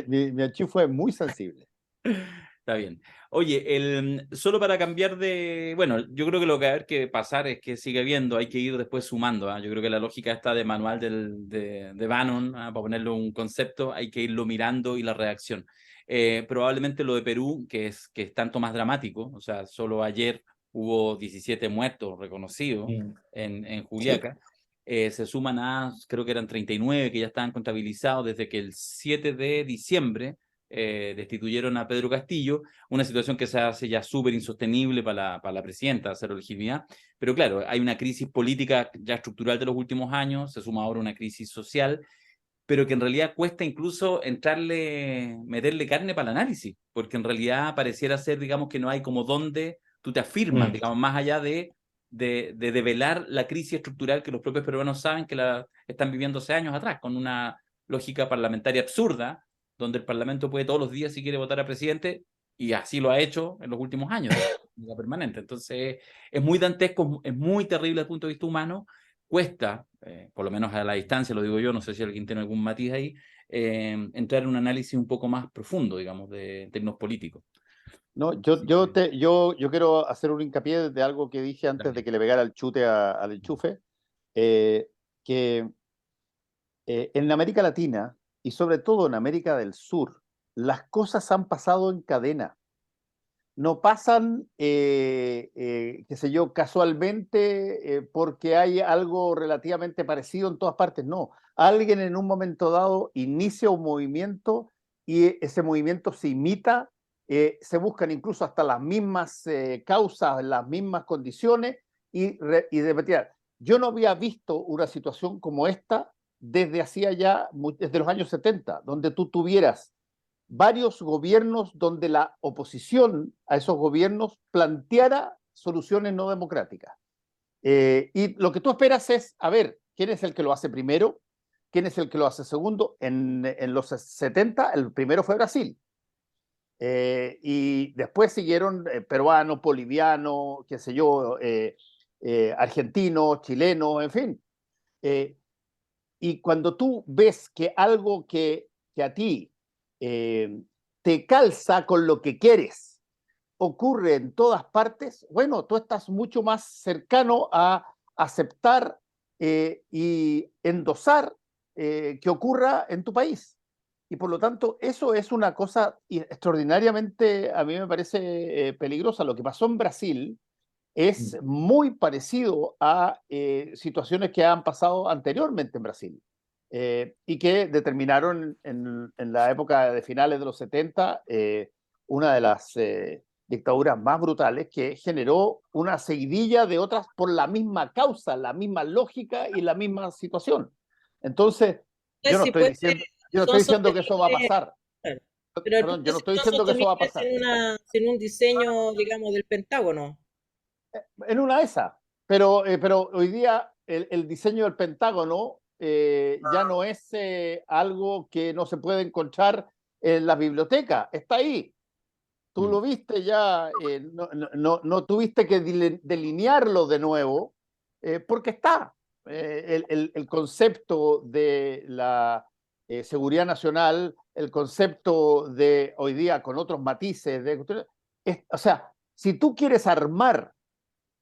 Mi enchufe es muy sensible. Está bien. Oye, solo para cambiar de... Bueno, yo creo que lo que va a haber que pasar es que sigue habiendo, hay que ir después sumando. Yo creo que la lógica está de manual de Bannon, para ponerle un concepto, hay que irlo mirando y la reacción. Probablemente lo de Perú, que es tanto más dramático, o sea, solo ayer hubo 17 muertos reconocidos en Sí. Juliaca. Se suman creo que eran 39 que ya estaban contabilizados desde que el 7 de diciembre destituyeron a Pedro Castillo, una situación que se hace ya súper insostenible para la presidenta, cero legitimidad. Pero claro, hay una crisis política ya estructural de los últimos años, se suma ahora una crisis social, pero que en realidad cuesta incluso meterle carne para el análisis, porque en realidad pareciera ser, digamos, que no hay como dónde tú te afirmas, digamos, más allá de develar la crisis estructural que los propios peruanos saben que la están viviendo hace años atrás, con una lógica parlamentaria absurda, donde el Parlamento puede todos los días, si quiere, votar a presidente, y así lo ha hecho en los últimos años, de manera permanente. Entonces, es muy dantesco, es muy terrible desde el punto de vista humano, cuesta, por lo menos a la distancia, lo digo yo, no sé si alguien tiene algún matiz ahí, entrar en un análisis un poco más profundo, digamos, en términos políticos. No, yo quiero hacer un hincapié de algo que dije antes de que le pegara el chute al enchufe, que en América Latina y sobre todo en América del Sur, las cosas han pasado en cadena. No pasan, qué sé yo, casualmente porque hay algo relativamente parecido en todas partes. No, alguien en un momento dado inicia un movimiento y ese movimiento se imita, se buscan incluso hasta las mismas causas, las mismas condiciones y repetir. Yo no había visto una situación como esta desde hacía ya, desde los años 70, donde tú tuvieras varios gobiernos donde la oposición a esos gobiernos planteara soluciones no democráticas. Y lo que tú esperas es, a ver, ¿quién es el que lo hace primero? ¿Quién es el que lo hace segundo? En los 70, el primero fue Brasil. Y después siguieron peruano, boliviano, qué sé yo, argentino, chileno, en fin. Y cuando tú ves que algo que a ti te calza con lo que quieres, ocurre en todas partes, bueno, tú estás mucho más cercano a aceptar y endosar que ocurra en tu país. Y por lo tanto, eso es una cosa extraordinariamente, a mí me parece peligrosa. Lo que pasó en Brasil es muy parecido a situaciones que han pasado anteriormente en Brasil. Y que determinaron en la época de finales de los 70 una de las dictaduras más brutales que generó una seguidilla de otras por la misma causa, la misma lógica y la misma situación. Entonces, yo no estoy diciendo que eso va a pasar. Claro. Pero Perdón, yo no estoy diciendo que eso va a pasar. Sin un diseño, digamos, del Pentágono. En una de esas. Pero hoy día el diseño del Pentágono ya no es algo que no se puede encontrar en la biblioteca. Está ahí. Tú lo viste ya, no tuviste que delinearlo de nuevo, porque está. El concepto de la seguridad nacional, el concepto de hoy día con otros matices, o sea, si tú quieres armar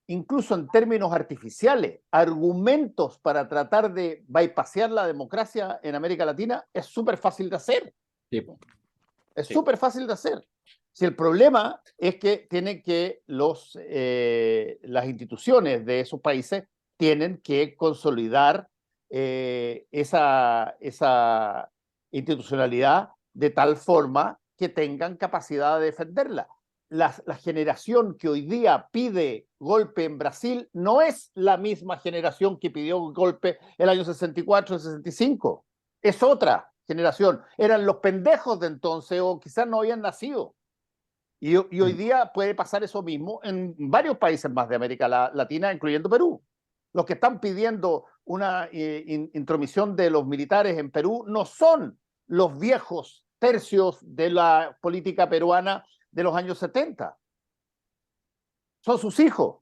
incluso en términos artificiales, argumentos para tratar de bypassear la democracia en América Latina, es súper fácil de hacer. Sí. Es súper fácil de hacer. Si el problema es que tienen que las instituciones de esos países tienen que consolidar esa institucionalidad de tal forma que tengan capacidad de defenderla. La generación que hoy día pide golpe en Brasil no es la misma generación que pidió golpe el año 64, 65. Es otra generación. Eran los pendejos de entonces o quizás no habían nacido. Y hoy día puede pasar eso mismo en varios países más de América Latina, incluyendo Perú. Los que están pidiendo una intromisión de los militares en Perú no son los viejos tercios de la política peruana de los años 70. Son sus hijos.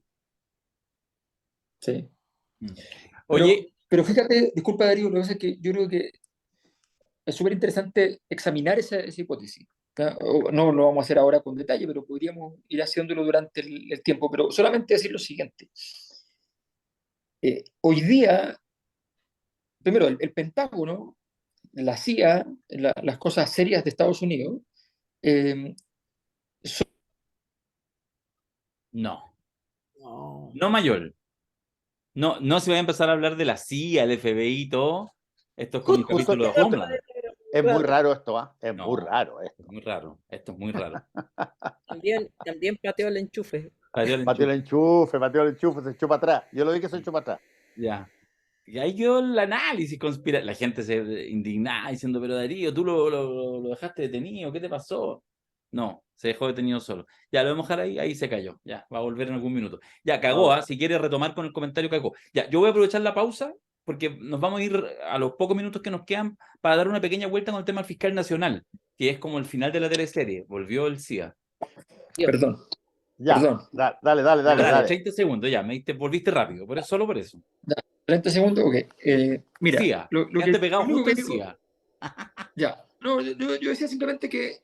Sí. Oye, pero fíjate, disculpa Darío, lo que pasa es que yo creo que es súper interesante examinar esa hipótesis. No lo vamos a hacer ahora con detalle, pero podríamos ir haciéndolo durante el tiempo. Pero solamente decir lo siguiente. Hoy día, primero, el Pentágono, la CIA, las cosas serias de Estados Unidos, no mayor. No se va a empezar a hablar de la CIA, el FBI y todo. Esto es como un capítulo de Homeland. Es muy Claro. raro esto, ¿ah? Es No. muy raro esto. Muy raro, esto es muy raro. También pateó el enchufe. Pateó el Pateó el enchufe. enchufe, se echó para atrás. Yo lo vi que se echó para atrás. Ya. Y ahí quedó el análisis conspira. La gente se indignaba diciendo, pero Darío, tú lo dejaste detenido, ¿qué te pasó? No, se dejó detenido solo. Ya, lo vamos a dejar ahí se cayó. Ya, va a volver en algún minuto. Ya, cagó, Ah, si quiere retomar con el comentario, cagó. Ya, yo voy a aprovechar la pausa porque nos vamos a ir a los pocos minutos que nos quedan para dar una pequeña vuelta con el tema del fiscal nacional, que es como el final de la teleserie. Volvió el CIA. Perdón, ya, perdón. dale, Dale, 30 segundos, ya, volviste rápido, solo por eso. 30 segundos, ok. Mira, CIA, lo quedaste que, pegado lo único justo que en digo, CIA. ya, no, yo decía simplemente que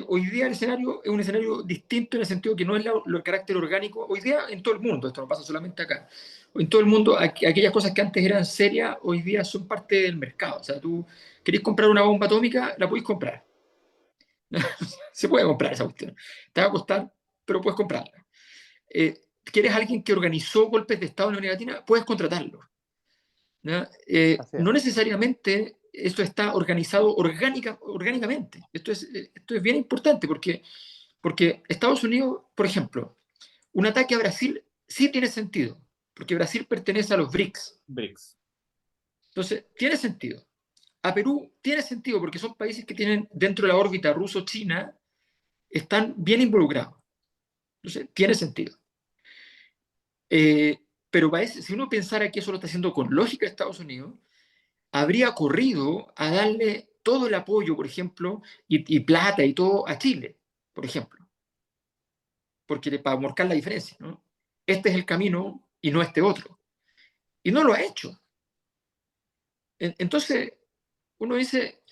hoy día el escenario es un escenario distinto en el sentido que no es el carácter orgánico. Hoy día en todo el mundo, esto no pasa solamente acá, en todo el mundo aquellas cosas que antes eran serias, hoy día son parte del mercado. O sea, tú querés comprar una bomba atómica, la podés comprar. Se puede comprar esa cuestión. Te va a costar, pero puedes comprarla. ¿Quieres alguien que organizó golpes de Estado en la América Latina? Puedes contratarlo. Así es. No necesariamente esto está organizado orgánicamente. Esto es bien importante porque Estados Unidos, por ejemplo, un ataque a Brasil sí tiene sentido, porque Brasil pertenece a los BRICS. BRICS. Entonces, tiene sentido. A Perú tiene sentido porque son países que tienen dentro de la órbita ruso-china, están bien involucrados. Entonces, tiene sentido. Pero si uno pensara que eso lo está haciendo con lógica Estados Unidos, habría corrido a darle todo el apoyo, por ejemplo, y plata y todo a Chile, por ejemplo, porque para marcar la diferencia, ¿no? Este es el camino y no este otro. Y no lo ha hecho. Entonces, uno dice,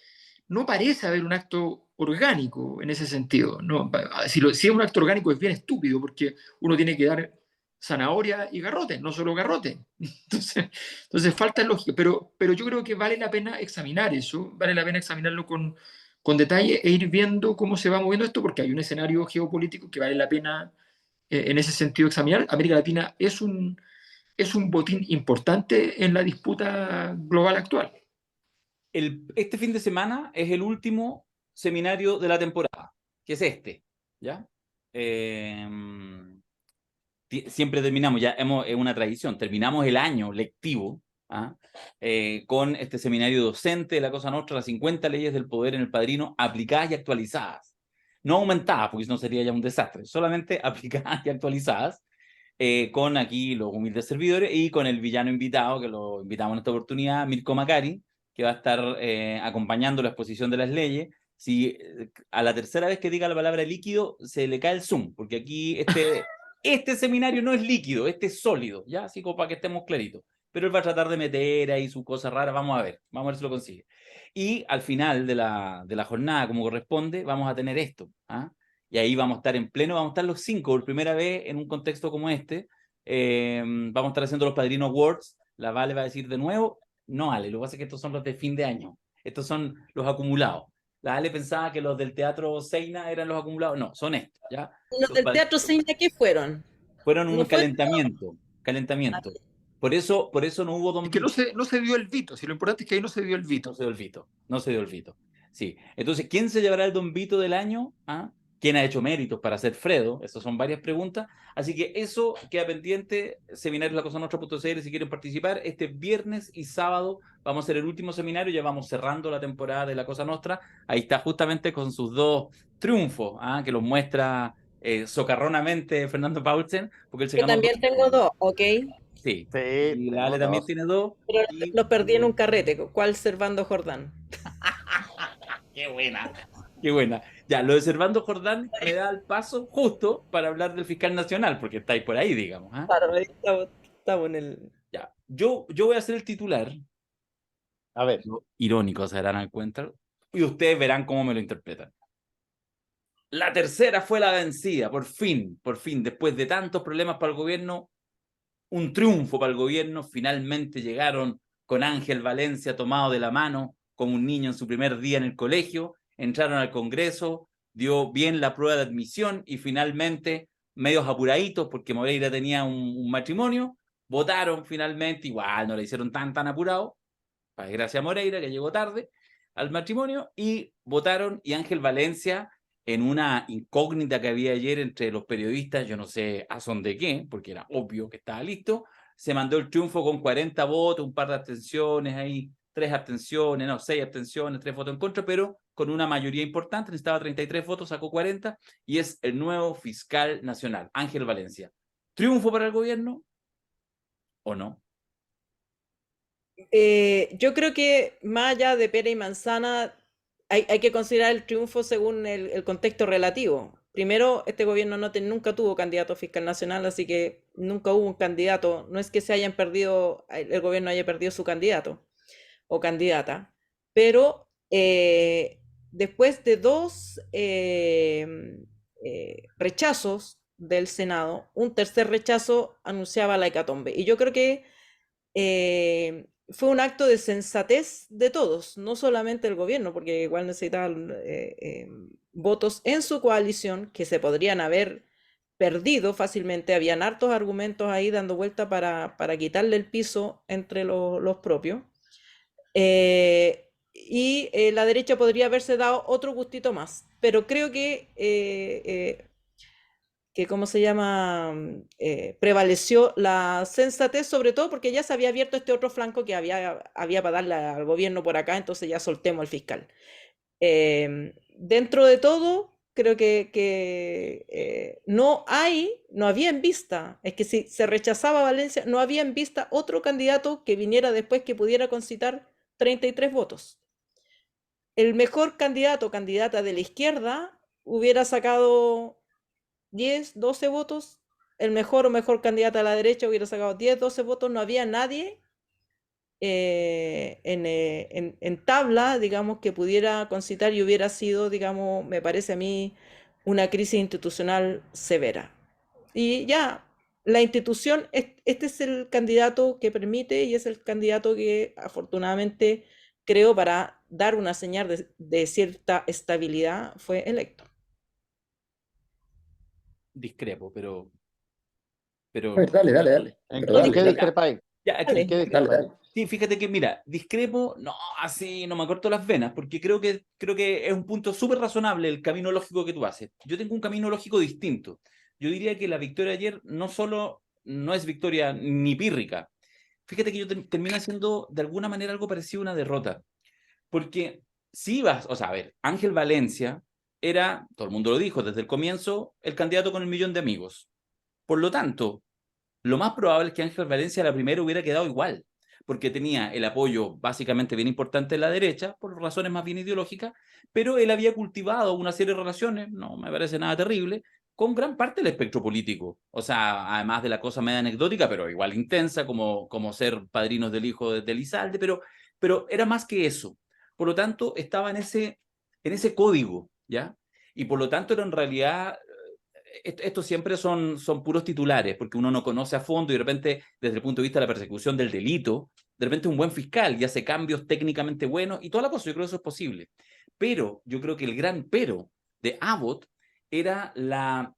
no parece haber un acto orgánico en ese sentido. ¿No? Si es un acto orgánico es bien estúpido, porque uno tiene que dar zanahoria y garrote, no solo garrote. Entonces falta lógica, pero yo creo que vale la pena examinar eso, vale la pena examinarlo con detalle e ir viendo cómo se va moviendo esto, porque hay un escenario geopolítico que vale la pena en ese sentido examinar. América Latina es un botín importante en la disputa global actual. Este fin de semana es el último seminario de la temporada, que es este, ¿ya? Siempre terminamos, es una tradición, terminamos el año lectivo con este seminario docente de la Cosa Nostra, las 50 leyes del poder en el Padrino, aplicadas y actualizadas. No aumentadas, porque no sería ya un desastre, solamente aplicadas y actualizadas, con aquí los humildes servidores y con el villano invitado, que lo invitamos en esta oportunidad, Mirko Macari, que va a estar acompañando la exposición de las leyes. Si a la tercera vez que diga la palabra líquido, se le cae el Zoom, porque aquí este seminario no es líquido, este es sólido, ¿ya? Así como para que estemos claritos. Pero él va a tratar de meter ahí sus cosas raras, vamos a ver si lo consigue. Y al final de la jornada, como corresponde, vamos a tener esto, y ahí vamos a estar en pleno, vamos a estar los 5 por primera vez en un contexto como este. Vamos a estar haciendo los Padrino Awards. La Vale va a decir de nuevo, no, Ale, lo que pasa es que estos son los de fin de año. Estos son los acumulados. La Ale pensaba que los del Teatro Seina eran los acumulados. No, son estos, ¿ya? Los del Teatro Seina, ¿qué fueron? Fueron un No fue calentamiento. Por eso no hubo Don Es que Vito. no se dio el Vito, si lo importante es que ahí no se dio el Vito. No se dio el Vito. Sí. Entonces, ¿quién se llevará el Don Vito del año? ¿Quién ha hecho méritos para ser Fredo? Esas son varias preguntas. Así que eso queda pendiente. Seminarios lacosanostra.cl si quieren participar. Este viernes y sábado vamos a hacer el último seminario. Ya vamos cerrando la temporada de La Cosa Nostra. Ahí está justamente con sus 2 triunfos, que los muestra socarronamente Fernando Paulsen. Porque él se que ganó también 2. tengo 2, ¿ok? Sí. Sí, Y la Ale tenemos también 2. tiene 2. Pero Y... los perdí en un carrete. ¿Cuál Servando Jordán? ¡Qué buena! ¡Qué buena! Ya, lo de Servando Jordán me da el paso justo para hablar del fiscal nacional, porque estáis por ahí, digamos. Claro, ahí estamos en el... Ya, yo voy a hacer el titular. A ver. Irónico, se darán cuenta. Y ustedes verán cómo me lo interpretan. La tercera fue la vencida, por fin, después de tantos problemas para el gobierno, un triunfo para el gobierno. Finalmente llegaron con Ángel Valencia tomado de la mano, como un niño en su primer día en el colegio, entraron al Congreso, dio bien la prueba de admisión y finalmente, medios apuraditos, porque Moreira tenía un matrimonio, votaron finalmente, igual no le hicieron tan apurado, para desgracia a Moreira, que llegó tarde, al matrimonio y votaron, y Ángel Valencia, en una incógnita que había ayer entre los periodistas, yo no sé a son de qué, porque era obvio que estaba listo, se mandó el triunfo con 40 votos, un par de abstenciones ahí, 3 abstenciones, no, 6 abstenciones, 3 votos en contra, pero con una mayoría importante, necesitaba 33 votos, sacó 40, y es el nuevo fiscal nacional, Ángel Valencia. ¿Triunfo para el gobierno o no? Yo creo que más allá de pera y manzana, hay que considerar el triunfo según el contexto relativo. Primero, este gobierno nunca tuvo candidato fiscal nacional, así que nunca hubo un candidato. No es que se hayan perdido, el gobierno haya perdido su candidato o candidata, pero después de 2 rechazos del Senado, un tercer rechazo anunciaba la hecatombe. Y yo creo que fue un acto de sensatez de todos, no solamente el gobierno, porque igual necesitaban votos en su coalición que se podrían haber perdido fácilmente. Habían hartos argumentos ahí dando vuelta para quitarle el piso entre los propios. Y la derecha podría haberse dado otro gustito más, pero creo que ¿cómo se llama? Prevaleció la sensatez, sobre todo porque ya se había abierto este otro flanco que había para darle al gobierno por acá, entonces ya soltemos al fiscal. Dentro de todo, creo que no había en vista, es que si se rechazaba Valencia, no había en vista otro candidato que viniera después que pudiera concitar 33 votos. El mejor candidato o candidata de la izquierda hubiera sacado 10, 12 votos, el mejor o mejor candidato a la derecha hubiera sacado 10, 12 votos, no había nadie en tabla, digamos, que pudiera concitar y hubiera sido, digamos, me parece a mí, una crisis institucional severa. Y ya, la institución, este es el candidato que permite y es el candidato que afortunadamente creo para dar una señal de cierta estabilidad fue electo. Discrepo, pero A ver, dale, dale, dale. ¿En Pero no, dale, qué dale, discrepáis? ya, aquí, ¿En qué dale, discrepáis? dale. sí, fíjate que, mira, discrepo, no, así no me corto las venas, porque creo que es un punto súper razonable el camino lógico que tú haces. Yo tengo un camino lógico distinto. Yo diría que la victoria de ayer no solo no es victoria ni pírrica. Fíjate que yo termina siendo de alguna manera algo parecido a una derrota. Porque si ibas, o sea, a ver, Ángel Valencia era, todo el mundo lo dijo desde el comienzo, el candidato con el millón de amigos. Por lo tanto, lo más probable es que Ángel Valencia a la primera hubiera quedado igual, porque tenía el apoyo básicamente bien importante de la derecha, por razones más bien ideológicas, pero él había cultivado una serie de relaciones, no me parece nada terrible, con gran parte del espectro político. O sea, además de la cosa media anecdótica, pero igual intensa, como ser padrinos del hijo de Elizalde, pero era más que eso. Por lo tanto, estaba en ese código, ¿ya? Y por lo tanto era en realidad esto siempre son puros titulares, porque uno no conoce a fondo y de repente, desde el punto de vista de la persecución del delito, de repente un buen fiscal y hace cambios técnicamente buenos y toda la cosa, yo creo que eso es posible. Pero yo creo que el gran pero de Abbott era la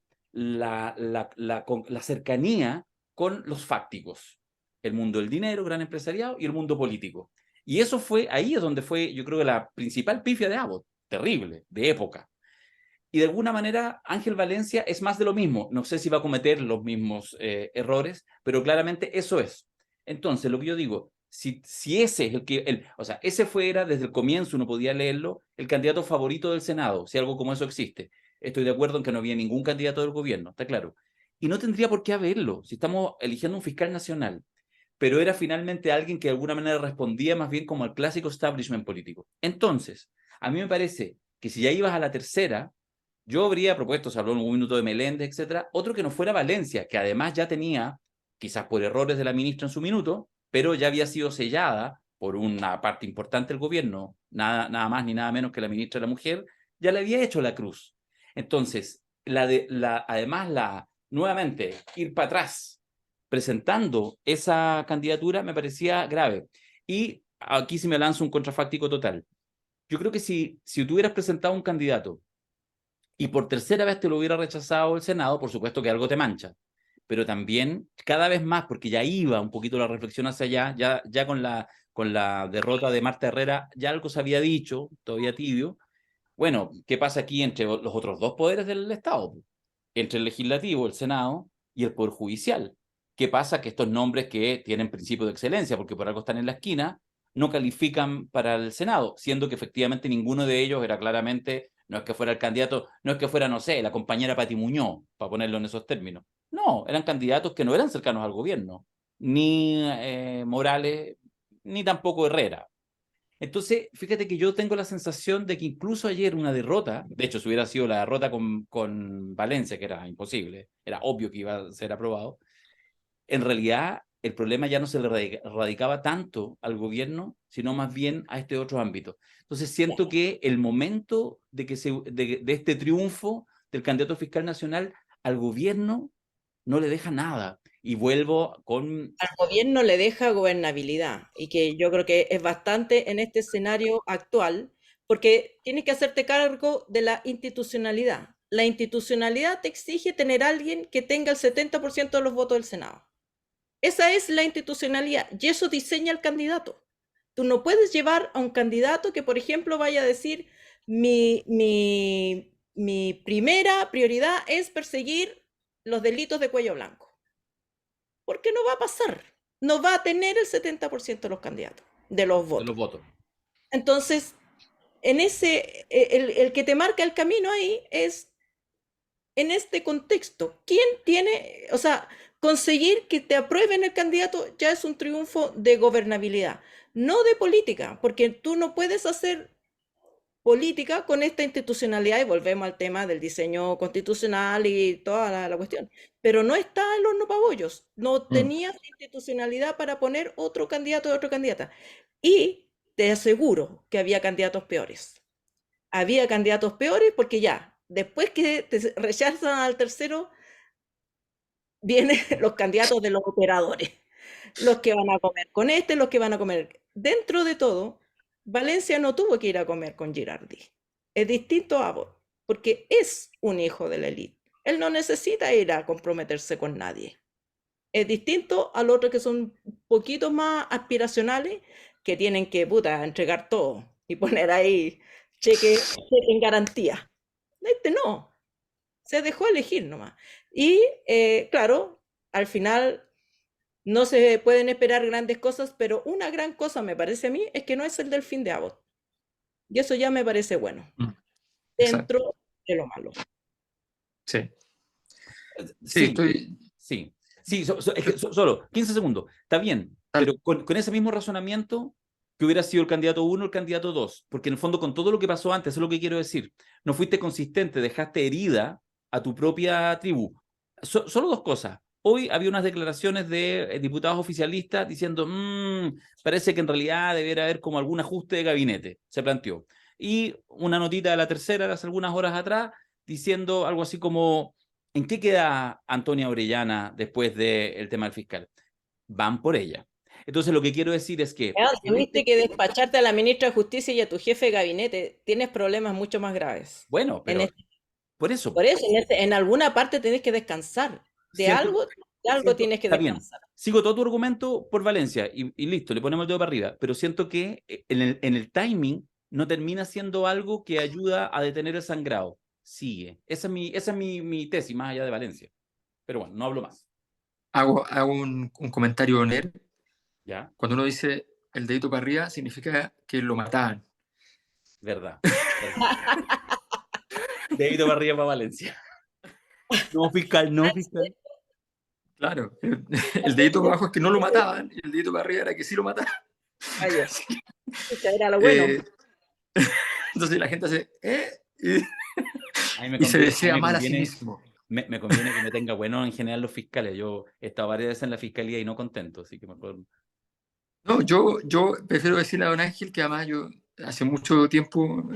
cercanía con los fácticos, el mundo del dinero, gran empresariado y el mundo político. Y eso ahí es donde fue, yo creo que la principal pifia de Abbott, terrible, de época. Y de alguna manera Ángel Valencia es más de lo mismo. No sé si va a cometer los mismos errores, pero claramente eso es. Entonces, lo que yo digo, si ese es o sea, ese fuera desde el comienzo, uno podía leerlo, el candidato favorito del Senado, si algo como eso existe. Estoy de acuerdo en que no había ningún candidato del gobierno, está claro. Y no tendría por qué haberlo, si estamos eligiendo un fiscal nacional, pero era finalmente alguien que de alguna manera respondía más bien como al clásico establishment político. Entonces, a mí me parece que si ya ibas a la tercera, yo habría propuesto, se habló en un minuto de Meléndez, etcétera, otro que no fuera Valencia, que además ya tenía, quizás por errores de la ministra en su minuto, pero ya había sido sellada por una parte importante del gobierno, nada más ni nada menos que la ministra de la Mujer, ya le había hecho la cruz. Entonces, nuevamente, ir para atrás presentando esa candidatura me parecía grave. Y aquí sí me lanzo un contrafáctico total. Yo creo que si tú hubieras presentado un candidato y por tercera vez te lo hubiera rechazado el Senado, por supuesto que algo te mancha. Pero también, cada vez más, porque ya iba un poquito la reflexión hacia allá, ya con con la derrota de Marta Herrera, ya algo se había dicho, todavía tibio. Bueno, ¿qué pasa aquí entre los otros dos poderes del Estado? Entre el legislativo, el Senado, y el Poder Judicial. ¿Qué pasa? Que estos nombres que tienen principio de excelencia, porque por algo están en la esquina, no califican para el Senado, siendo que efectivamente ninguno de ellos era claramente, no es que fuera el candidato, no es que fuera, no sé, la compañera Pati Muñoz, para ponerlo en esos términos. No, eran candidatos que no eran cercanos al gobierno, ni Morales, ni tampoco Herrera. Entonces, fíjate que yo tengo la sensación de que incluso ayer una derrota, de hecho, si hubiera sido la derrota con Valencia, que era imposible, era obvio que iba a ser aprobado, en realidad el problema ya no se le radicaba tanto al gobierno, sino más bien a este otro ámbito. Entonces, siento que el momento de este triunfo del candidato fiscal nacional al gobierno no le deja nada. Y vuelvo con... Al gobierno le deja gobernabilidad y que yo creo que es bastante en este escenario actual, porque tienes que hacerte cargo de la institucionalidad. La institucionalidad te exige tener a alguien que tenga el 70% de los votos del Senado. Esa es la institucionalidad y eso diseña el candidato. Tú no puedes llevar a un candidato que, por ejemplo, vaya a decir, mi primera prioridad es perseguir los delitos de cuello blanco. Porque no va a pasar. No va a tener el 70% de los candidatos, de los de votos. los votos. Entonces, en el que te marca el camino ahí es en este contexto. ¿Quién tiene, o sea, conseguir que te aprueben el candidato ya es un triunfo de gobernabilidad, no de política, porque tú no puedes hacer política con esta institucionalidad y volvemos al tema del diseño constitucional y toda la cuestión. Pero no está el horno para bollos, no tenías institucionalidad para poner otro candidato o otra candidata. Y te aseguro que había candidatos peores. Había candidatos peores porque ya, después que te rechazan al tercero, vienen los candidatos de los operadores, los que van a comer con este, los que van a comer. Dentro de todo, Valencia no tuvo que ir a comer con Girardi. Es distinto a Abbott, porque es un hijo de la élite. Él no necesita ir a comprometerse con nadie. Es distinto al otro que son un poquito más aspiracionales, que tienen que, puta, entregar todo y poner ahí cheque en garantía. Este no, se dejó elegir nomás. Y claro, al final no se pueden esperar grandes cosas, pero una gran cosa me parece a mí es que no es el delfín de Abbott. Y eso ya me parece bueno, Exacto. dentro de lo malo. Sí, Sí, estoy... sí. Sí, es que solo 15 segundos. Está bien, pero con ese mismo razonamiento que hubiera sido el candidato 1 el candidato 2, porque en el fondo con todo lo que pasó antes, eso es lo que quiero decir, no fuiste consistente, dejaste herida a tu propia tribu. Solo dos cosas. Hoy había unas declaraciones de diputados oficialistas diciendo, parece que en realidad debiera haber como algún ajuste de gabinete, se planteó. Y una notita de La Tercera de hace algunas horas atrás diciendo algo así como, ¿en qué queda Antonia Orellana después del tema del fiscal? Van por ella. Entonces lo que quiero decir es que... Tuviste que despacharte a la ministra de Justicia y a tu jefe de gabinete. Tienes problemas mucho más graves. Bueno, pero por eso. Por eso, en alguna parte tenés que descansar. De algo tienes que descansar. Bien. Sigo todo tu argumento por Valencia y listo, le ponemos el dedo para arriba. Pero siento que en el timing no termina siendo algo que ayuda a detener el sangrado. Sigue. Esa es mi tesis, más allá de Valencia. Pero bueno, no hablo más. Hago un comentario nerd. ¿Ya? Cuando uno dice el dedito para arriba, significa que lo mataban. Verdad. Dedito para arriba para Valencia. No fiscal, no fiscal. Claro, el dedito para abajo es que no lo mataban y el dedito para arriba era que sí lo mataban. Era lo bueno. Entonces la gente hace Y se desea mal a sí mismo. Me conviene que me tenga bueno en general los fiscales. Yo he estado varias veces en la fiscalía y no contento, así que mejor... No, yo prefiero decirle a don Ángel que además yo hace mucho tiempo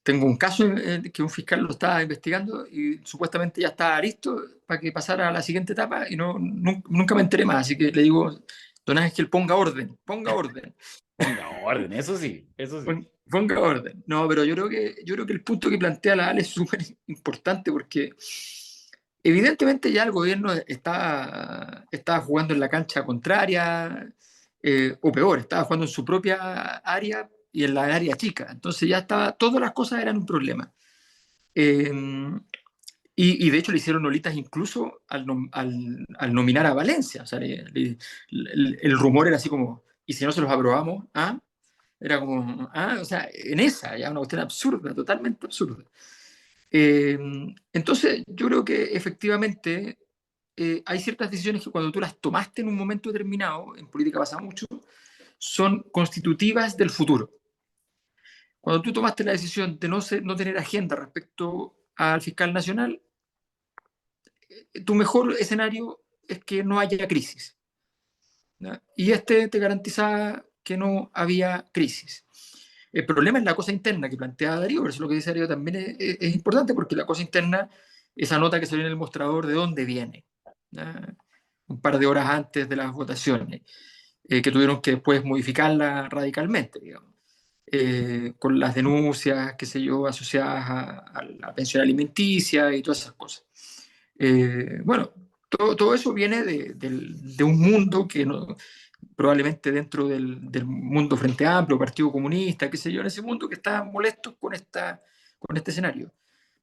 tengo un caso que un fiscal lo estaba investigando y supuestamente ya estaba listo para que pasara a la siguiente etapa y nunca me enteré más. Así que le digo, don Ángel, ponga orden, ponga orden. Ponga orden, eso sí. Ponga orden. No, pero yo creo que el punto que plantea la Ale es súper importante porque evidentemente ya el gobierno estaba jugando en la cancha contraria, o peor, estaba jugando en su propia área y en la área chica. Entonces ya estaba, todas las cosas eran un problema. Eh, y de hecho le hicieron olitas incluso al nominar a Valencia. O sea, el rumor era así como, ¿y si no se los aprobamos? ¿Ah? Era como, o sea, en esa, ya una cuestión absurda, totalmente absurda. Entonces, yo creo que efectivamente hay ciertas decisiones que cuando tú las tomaste en un momento determinado, en política pasa mucho, son constitutivas del futuro. Cuando tú tomaste la decisión de no tener agenda respecto al fiscal nacional, tu mejor escenario es que no haya crisis, ¿no? Y este te garantizaba que no había crisis. El problema es la cosa interna que plantea Darío, por eso lo que dice Darío también es importante, porque la cosa interna, esa nota que salió en el mostrador, ¿de dónde viene? ¿No? Un par de horas antes de las votaciones, que tuvieron que después modificarla radicalmente, digamos. Con las denuncias, qué sé yo, asociadas a la pensión alimenticia y todas esas cosas. Bueno, todo eso viene de un mundo que no, probablemente dentro del mundo Frente Amplio, Partido Comunista, qué sé yo, en ese mundo que está molesto con este escenario.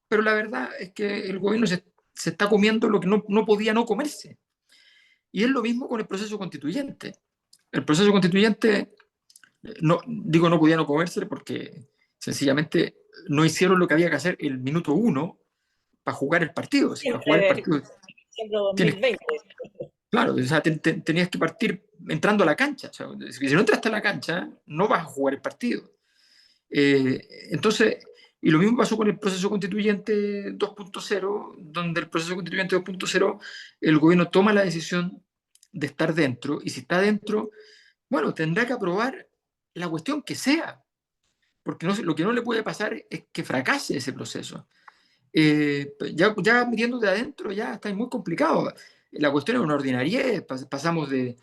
Pero la verdad es que el gobierno se está comiendo lo que no podía no comerse. Y es lo mismo con el proceso constituyente. El proceso constituyente, no, digo no podía no comerse porque sencillamente no hicieron lo que había que hacer el minuto 1 para jugar el partido. Si para jugar el Siempre, partido siempre tienes, 2020. claro, o sea, tenías que partir entrando a la cancha. O sea, si no entraste a la cancha, no vas a jugar el partido. Entonces, y lo mismo pasó con el proceso constituyente 2.0, donde el proceso constituyente 2.0, el gobierno toma la decisión de estar dentro, y si está dentro, bueno, tendrá que aprobar la cuestión que sea, porque lo que no le puede pasar es que fracase ese proceso. Ya metiéndote adentro ya está muy complicado. La cuestión es una ordinariedad. Pasamos de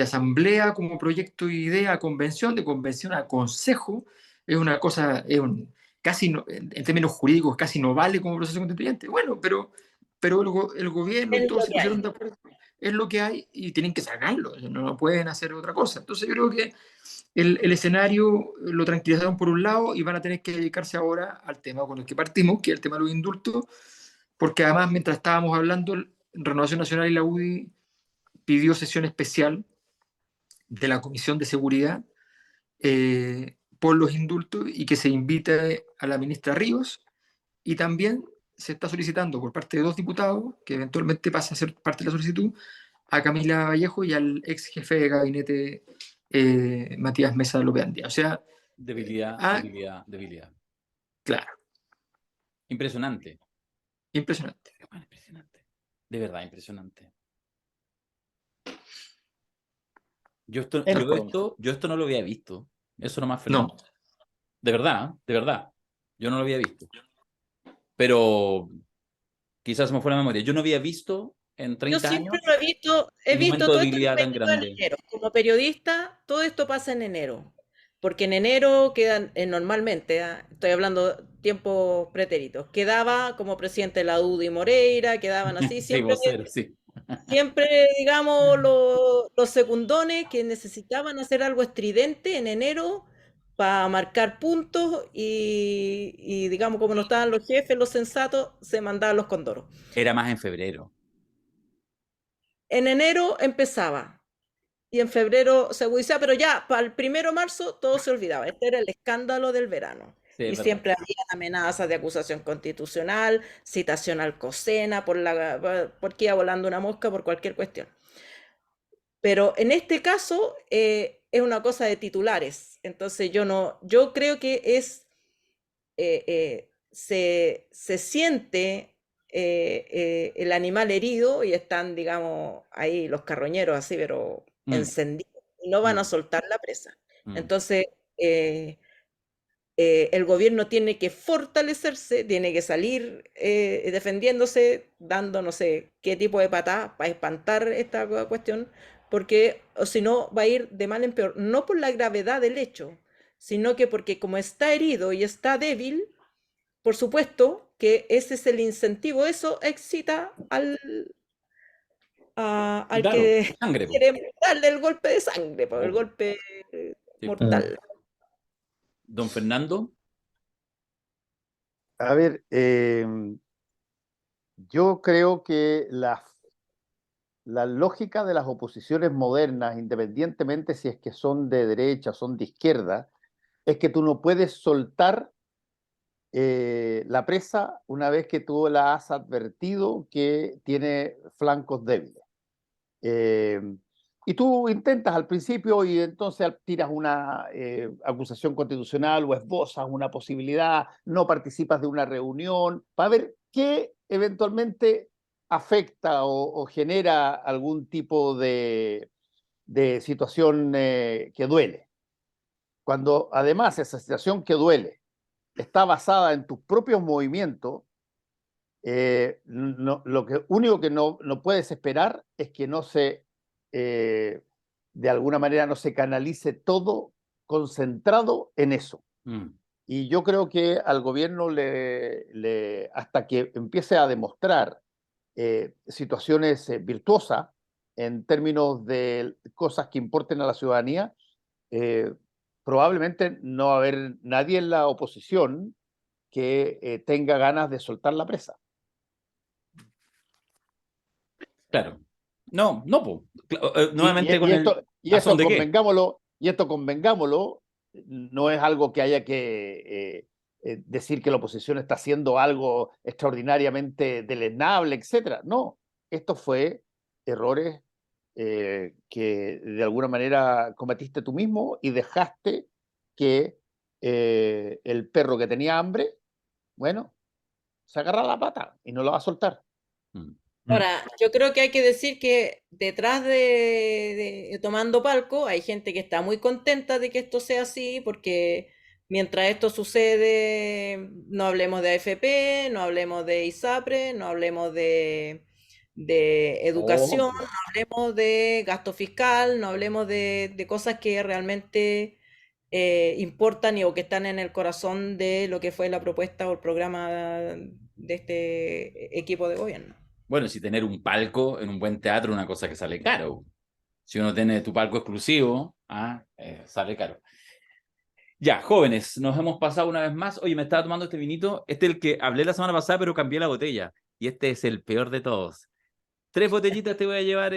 asamblea como proyecto y idea a convención, de convención a consejo. Es una cosa, casi en términos jurídicos, casi no vale como proceso constituyente. Bueno, pero el gobierno y Es todos lo se que hay. pusieron de acuerdo. Es lo que hay y tienen que sacarlo. No pueden hacer otra cosa. Entonces yo creo que el escenario lo tranquilizaron por un lado y van a tener que dedicarse ahora al tema con el que partimos, que es el tema de los indultos, porque además mientras estábamos hablando, Renovación Nacional y la UDI pidió sesión especial de la Comisión de Seguridad por los indultos y que se invite a la ministra Ríos, y también se está solicitando por parte de 2 diputados, que eventualmente pasa a ser parte de la solicitud, a Camila Vallejo y al ex jefe de gabinete Matías Mesa López Andía. O sea, Debilidad, debilidad. claro, Impresionante. impresionante. Bueno, impresionante. De verdad, impresionante. Yo esto no lo había visto. Eso nomás, Fernando. No, De verdad, de verdad. Yo no lo había visto. Pero quizás se me fue la memoria. Yo no había visto en Yo 30 siempre años lo he un visto momento de todo esto debilidad tan repetido en grande. enero. Como periodista, todo esto pasa en enero. Porque en enero quedan, normalmente, estoy hablando tiempos pretéritos, quedaba como presidente de la UDI Moreira, quedaban así, Sí, vocero, sí. siempre, digamos, los secundones que necesitaban hacer algo estridente en enero para marcar puntos y, digamos, como no estaban los jefes, los sensatos, se mandaban los condoros. Era más en febrero. En enero empezaba y en febrero se agudizaba, pero ya para el 1 de marzo todo se olvidaba. Este era el escándalo del verano. Sí, es Y verdad. siempre había amenazas de acusación constitucional, citación al COSENA porque iba volando una mosca por cualquier cuestión. Pero en este caso es una cosa de titulares. Entonces yo creo que se siente el animal herido y están, digamos, ahí los carroñeros así, pero Mm, encendidos, y no van a mm, soltar la presa. mm. Entonces, el gobierno tiene que fortalecerse, tiene que salir defendiéndose, dando no sé qué tipo de patada para espantar esta cuestión, porque o si no va a ir de mal en peor, no por la gravedad del hecho, sino que porque como está herido y está débil, por supuesto que ese es el incentivo, eso excita al Claro, que sangre, po. quiere darle el golpe de sangre, el Obvio. golpe Sí. mortal. Don Fernando. A ver, yo creo que la lógica de las oposiciones modernas, independientemente si es que son de derecha o son de izquierda, es que tú no puedes soltar la presa una vez que tú la has advertido que tiene flancos débiles. Y tú intentas al principio y entonces tiras una acusación constitucional o esbozas una posibilidad, no participas de una reunión, para ver qué eventualmente afecta o genera algún tipo de situación que duele. Cuando además esa situación que duele está basada en tus propios movimientos, lo único que no puedes esperar es que no se, de alguna manera, no se canalice todo concentrado en eso. Y yo creo que al gobierno hasta que empiece a demostrar situaciones virtuosas en términos de cosas que importen a la ciudadanía, probablemente no va a haber nadie en la oposición que tenga ganas de soltar la presa. Claro. No, po. Nuevamente con y ¿a son esto de qué? convengámoslo, no es algo que haya que decir que la oposición está haciendo algo extraordinariamente deleznable, etcétera. No, esto fue errores que de alguna manera cometiste tú mismo y dejaste que el perro que tenía hambre, bueno, se agarra la pata y no lo va a soltar. Ahora, yo creo que hay que decir que detrás de Tomando Palco hay gente que está muy contenta de que esto sea así, porque mientras esto sucede, no hablemos de AFP, no hablemos de ISAPRE, no hablemos de educación, no hablemos de gasto fiscal, no hablemos de cosas que realmente importan o que están en el corazón de lo que fue la propuesta o el programa de este equipo de gobierno. Bueno, si tener un palco en un buen teatro es una cosa que sale caro. Si uno tiene tu palco exclusivo, sale caro. Ya, jóvenes, nos hemos pasado una vez más. Oye, me estaba tomando este vinito. Este es el que hablé la semana pasada, pero cambié la botella. Y este es el peor de todos. 3 botellitas te voy a llevar,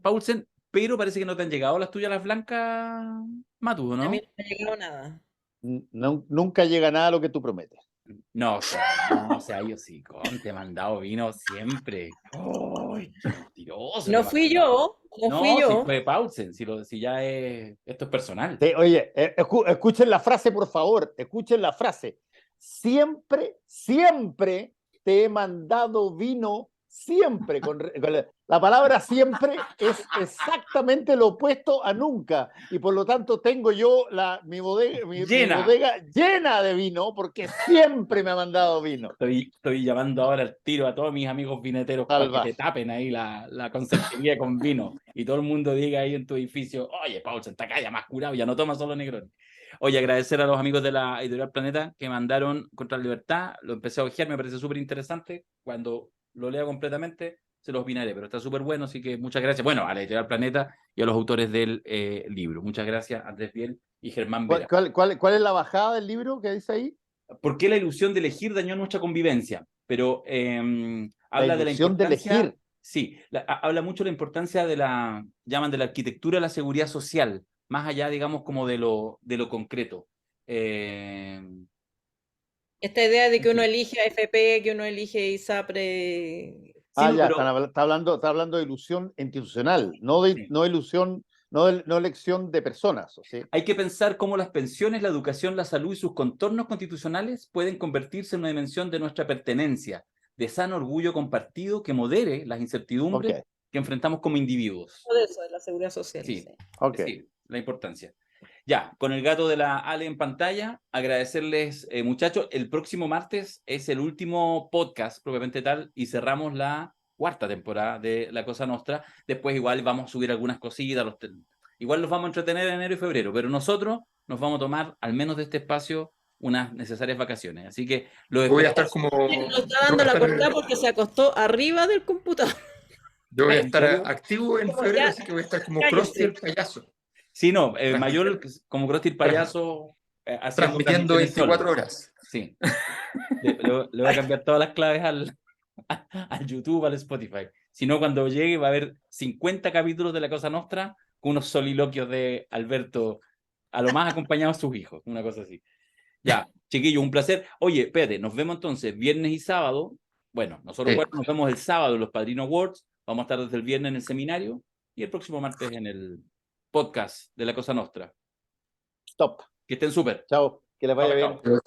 Paulsen, pero parece que no te han llegado las tuyas, las blancas, Matu, A ¿no? mí no me ha llegado nada. Nunca llega nada a lo que tú prometes. No, o sea, yo sí, te he mandado vino siempre. ¡Ay, qué mentiroso! No fui yo, no fui No, si yo. fue Paulsen, si ya es, esto es personal. Oye, escuchen la frase, por favor, escuchen la frase. Siempre, siempre te he mandado vino, siempre. La palabra siempre es exactamente lo opuesto a nunca. Y por lo tanto tengo yo mi bodega llena de vino porque siempre me ha mandado vino. Estoy llamando ahora al tiro a todos mis amigos vineteros para que te tapen ahí la conserjería con vino y todo el mundo diga ahí en tu edificio, oye, Paulsen, está acá ya más curado, ya no toma solo Negroni. Oye, agradecer a los amigos de la Editorial Planeta que mandaron Contra la Libertad, lo empecé a ojear, me parece súper interesante, cuando lo lea completamente se los opinaré, pero está súper bueno, así que muchas gracias, bueno, a la Editorial Planeta y a los autores del libro. Muchas gracias, Andrés Biel y Germán Vera. ¿Cuál es la bajada del libro que dice ahí? ¿Por qué la ilusión de elegir dañó nuestra convivencia? Pero habla de la importancia de elegir. Sí, habla mucho de la importancia llaman de la arquitectura de la seguridad social, más allá, digamos, como de lo concreto. Esta idea de que uno elige AFP, que uno elige ISAPRE. Sí, ya, pero, está hablando de ilusión institucional, no ilusión, no elección de personas. ¿Sí? Hay que pensar cómo las pensiones, la educación, la salud y sus contornos constitucionales pueden convertirse en una dimensión de nuestra pertenencia, de sano orgullo compartido que modere las incertidumbres que enfrentamos como individuos. Todo eso de la seguridad social. Sí, la importancia. Ya, con el gato de la Ale en pantalla, agradecerles, muchachos. El próximo martes es el último podcast, propiamente tal, y cerramos la 4ª temporada de La Cosa Nostra. Después igual vamos a subir algunas cositas, igual los vamos a entretener en enero y febrero, pero nosotros nos vamos a tomar, al menos de este espacio, unas necesarias vacaciones. Así que lo voy a estar como... Nos está dando la cortada porque se acostó arriba del computador. Yo voy a ¿En estar serio? activo en Como febrero, ya, así que voy a estar como cállese. Krusty el payaso, Sí, no, Mayol como Krusty el payaso haciendo transmitiendo transmisiones 24 solo. horas. Sí. Le voy a cambiar todas las claves al YouTube, al Spotify. Si no, cuando llegue va a haber 50 capítulos de La Cosa Nostra con unos soliloquios de Alberto, a lo más acompañado de sus hijos, una cosa así. Ya, chiquillos, un placer. Oye, espérate, nos vemos entonces viernes y sábado. Bueno, nosotros Sí. cuatro nos vemos el sábado en los Padrino Awards. Vamos a estar desde el viernes en el seminario y el próximo martes en el podcast de La Cosa Nostra. Stop. Que estén súper. Chao. Que les vaya bien. Chao.